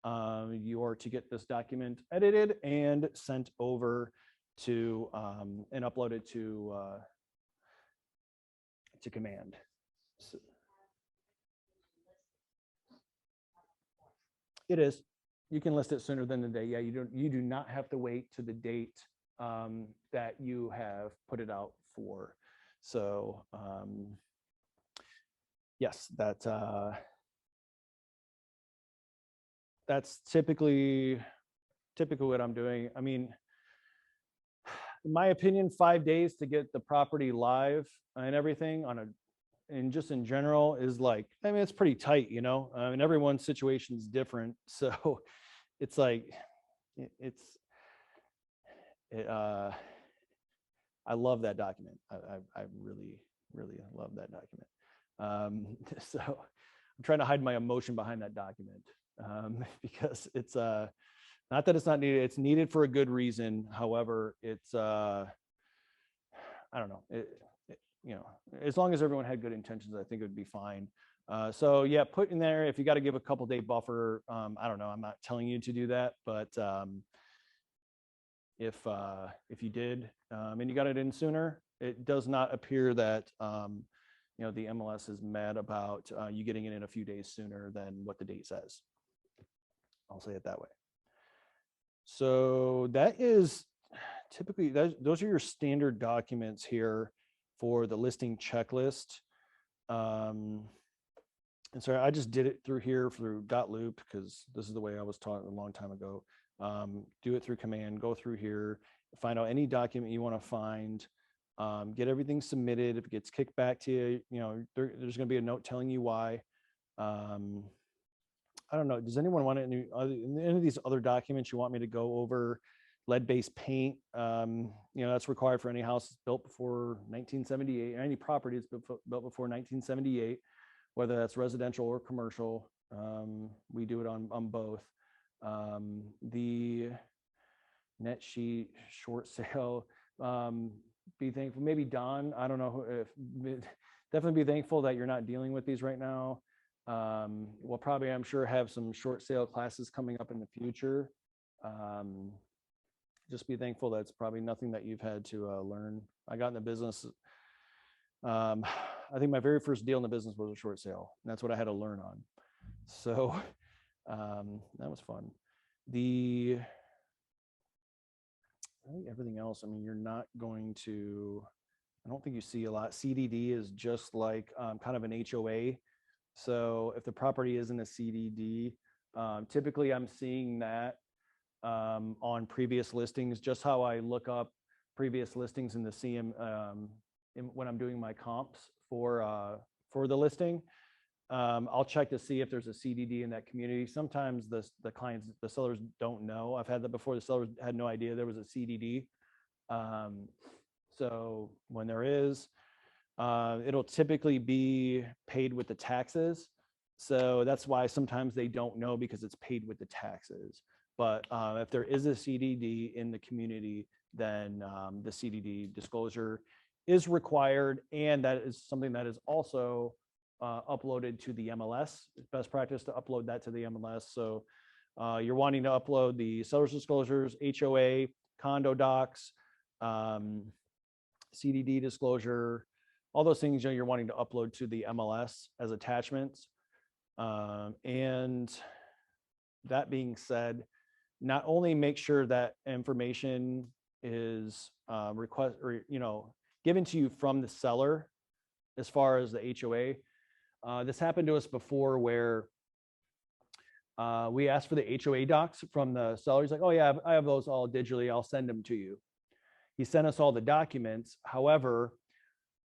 you are to get this document edited and sent over to and uploaded to command. So, it is. You can list it sooner than the day. Yeah, you do not have to wait to the date that you have put it out for. So yes, that's typically what I'm doing. I mean, in my opinion, 5 days to get the property live and everything and just in general is like, I mean, it's pretty tight, you know. I mean, everyone's situation is different, so it's like I love that document. I really love that document. So I'm trying to hide my emotion behind that document because it's not that it's not needed. It's needed for a good reason. However, it's I don't know. You know, as long as everyone had good intentions, I think it would be fine. So yeah, put in there if you got to give a couple day buffer. I don't know. I'm not telling you to do that, but if you did and you got it in sooner, it does not appear that you know, the MLS is mad about you getting it in a few days sooner than what the date says. I'll say it that way. So that is typically those are your standard documents here for the listing checklist. And sorry, I just did it through here through .loop because this is the way I was taught a long time ago. Do it through command, go through here, find out any document you want to find, get everything submitted. If it gets kicked back to you, you know, there's going to be a note telling you why. I don't know. Does anyone want any of these other documents you want me to go over? Lead-based paint, you know, that's required for any house built before 1978, or any property that's built before 1978, whether that's residential or commercial. We do it on both. The net sheet, short sale, be thankful. Maybe Don, I don't know if definitely be thankful that you're not dealing with these right now. We'll probably, I'm sure, have some short sale classes coming up in the future. Just be thankful that's probably nothing that you've had to learn. I got in the business. I think my very first deal in the business was a short sale. And that's what I had to learn on. So that was fun. I think everything else, I mean, you're not going to, I don't think you see a lot. CDD is just like kind of an HOA. So if the property isn't a CDD, typically I'm seeing that on previous listings, just how I look up previous listings in the CM when I'm doing my comps for the listing. I'll check to see if there's a CDD in that community. Sometimes the clients, the sellers don't know. I've had that before. The sellers had no idea there was a CDD. So when there is, it'll typically be paid with the taxes. So that's why sometimes they don't know, because it's paid with the taxes. But if there is a CDD in the community, then the CDD disclosure is required. And that is something that is also uploaded to the MLS. It's best practice to upload that to the MLS. So you're wanting to upload the seller's disclosures, HOA, condo docs, CDD disclosure, all those things, you know, you're wanting to upload to the MLS as attachments. And that being said, not only make sure that information is given to you from the seller as far as the HOA. This happened to us before where we asked for the HOA docs from the seller. He's like, oh yeah, I have those all digitally. I'll send them to you. He sent us all the documents. However,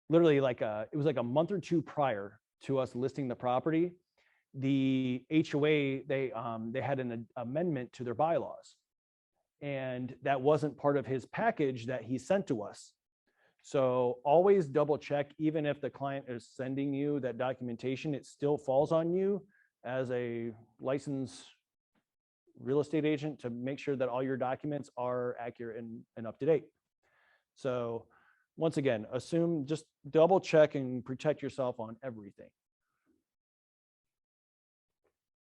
literally it was like a month or two prior to us listing the property, the HOA, they had an amendment to their bylaws, and that wasn't part of his package that he sent to us. So always double check, even if the client is sending you that documentation, it still falls on you as a licensed real estate agent to make sure that all your documents are accurate and up to date. So once again, just double check and protect yourself on everything.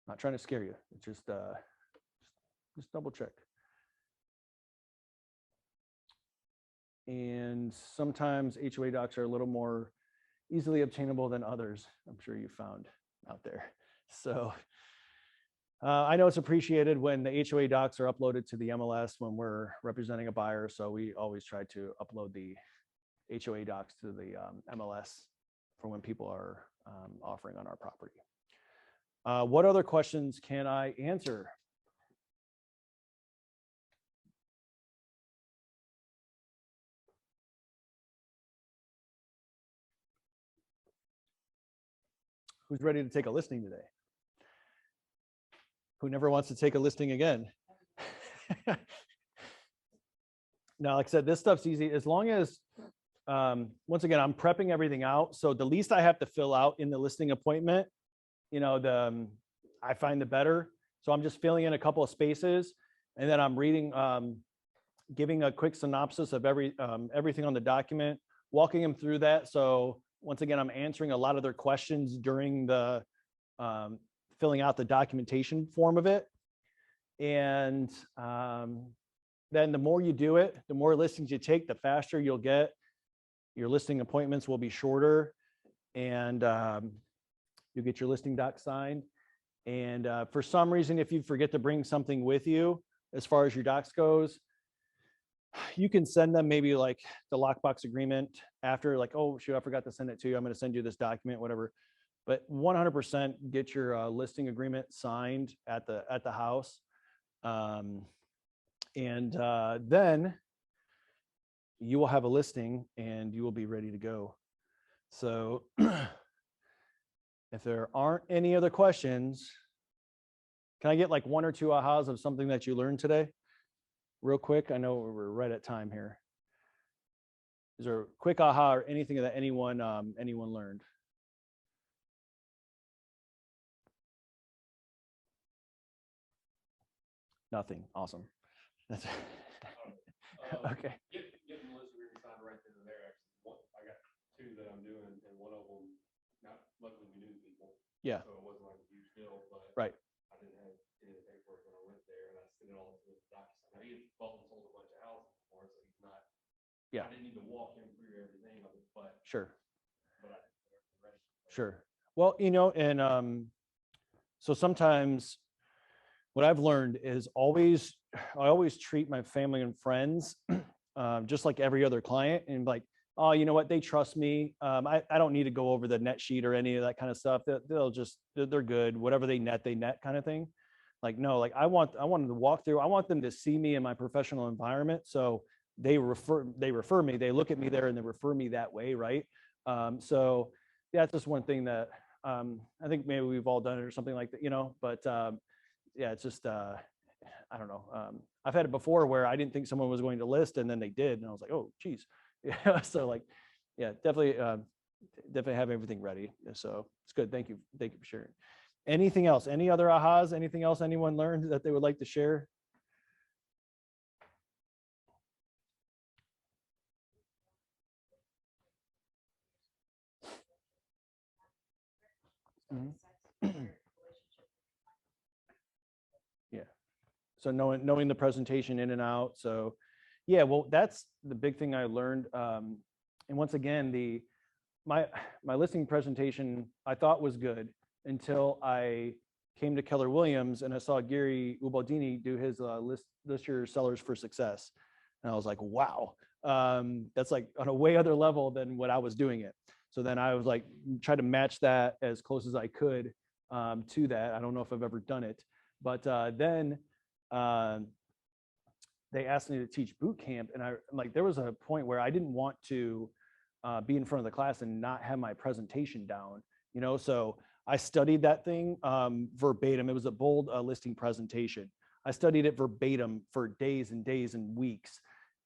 Not trying to scare you. It's just double check. And sometimes HOA docs are a little more easily obtainable than others. I'm sure you found out there. So I know it's appreciated when the HOA docs are uploaded to the MLS when we're representing a buyer. So we always try to upload the HOA docs to the MLS for when people are offering on our property. What other questions can I answer? Who's ready to take a listing today? Who never wants to take a listing again? Now, like I said, this stuff's easy as long as, once again, I'm prepping everything out. So the least I have to fill out in the listing appointment, you know, I find the better. So I'm just filling in a couple of spaces and then I'm reading, giving a quick synopsis of everything on the document, walking them through that. So once again, I'm answering a lot of their questions during the filling out the documentation form of it. And then the more you do it, the more listings you take, the faster you'll get. Your listing appointments will be shorter and you'll get your listing doc signed. And for some reason, if you forget to bring something with you, as far as your docs goes, you can send them maybe like the lockbox agreement after, like, oh, shoot, I forgot to send it to you. I'm going to send you this document, whatever. But 100% get your listing agreement signed at the house. Then you will have a listing and you will be ready to go. So if there aren't any other questions, can I get like one or two ahas of something that you learned today? Real quick, I know we're right at time here. Is there a quick aha or anything that anyone learned? Nothing. Awesome. That's okay. Getting the list agreement signed right then and there. Actually, I got two that I'm doing, and one of them, not luckily we knew people. Yeah. So it wasn't like a huge deal, but Right. I didn't have any of the paperwork when I went there, and I sent it all to the doctor. Now he had bought and sold a bunch of houses before, so he's not. Yeah. I didn't need to walk him through everything of it, but Sure. I did the rest. Sure. Well, you know, and so sometimes what I've learned is I always treat my family and friends just like every other client, and like, oh, you know what, they trust me. I don't need to go over the net sheet or any of that kind of stuff. They're good. Whatever they net kind of thing. Like, no, like I want them to walk through. I want them to see me in my professional environment. So they refer me, they look at me there and they refer me that way. Right. So yeah, that's just one thing that I think maybe we've all done it or something like that, you know, but yeah, it's just, I don't know. I've had it before where I didn't think someone was going to list and then they did. And I was like, oh, geez. Yeah. So like, yeah, definitely have everything ready. So it's good. Thank you. Thank you for sharing. Anything else? Any other ahas? Anything else anyone learned that they would like to share? Yeah. So knowing the presentation in and out. So yeah, well, that's the big thing I learned. And once again, my listing presentation I thought was good until I came to Keller Williams and I saw Gary Ubaldini do his list your sellers for success. And I was like, wow, that's like on a way other level than what I was doing it. So then I was like, try to match that as close as I could to that. I don't know if I've ever done it, but then they asked me to teach boot camp. And I'm like, there was a point where I didn't want to be in front of the class and not have my presentation down, you know? So I studied that thing verbatim. It was a bold listing presentation. I studied it verbatim for days and days and weeks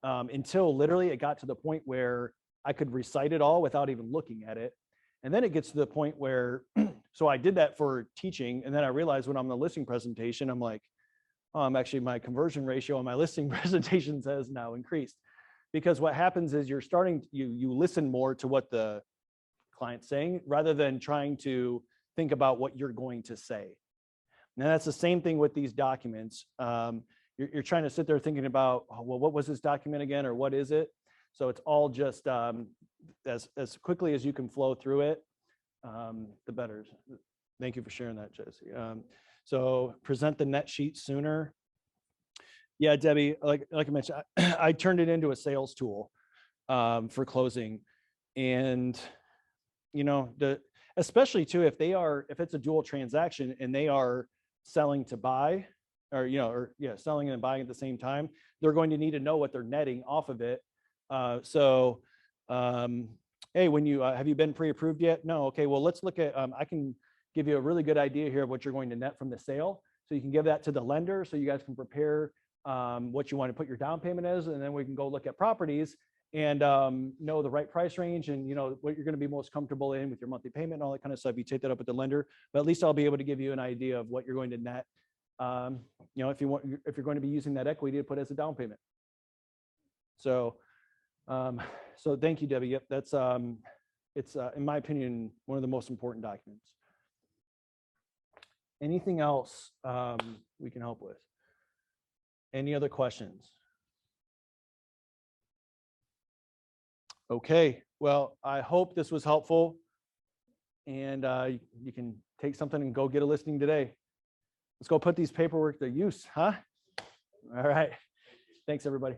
until literally it got to the point where I could recite it all without even looking at it. And then it gets to the point where, so I did that for teaching. And then I realized when I'm in the listing presentation, I'm like, actually my conversion ratio on my listing presentations has now increased. Because what happens is you're starting, you listen more to what the client's saying rather than trying to think about what you're going to say. Now that's the same thing with these documents. You're trying to sit there thinking about, oh, well, what was this document again, or what is it? So it's all just as quickly as you can flow through it, the better. Thank you for sharing that, Jesse. So present the net sheet sooner. Yeah, Debbie, like I mentioned, I turned it into a sales tool for closing, and especially too if it's a dual transaction and they are selling to buy, or selling and buying at the same time, they're going to need to know what they're netting off of it. Hey, when you have you been pre-approved yet? No. Okay, well, let's look at I can give you a really good idea here of what you're going to net from the sale, so you can give that to the lender so you guys can prepare what you want to put your down payment as, and then we can go look at properties and know the right price range, and what you're going to be most comfortable in with your monthly payment and all that kind of stuff. You take that up with the lender, but at least I'll be able to give you an idea of what you're going to net. If you're going to be using that equity to put as a down payment. So thank you, Debbie. Yep, that's it's in my opinion one of the most important documents. Anything else we can help with? Any other questions? Okay, well, I hope this was helpful, and you can take something and go get a listing today. Let's go put these paperwork to use, huh? All right. Thanks, everybody.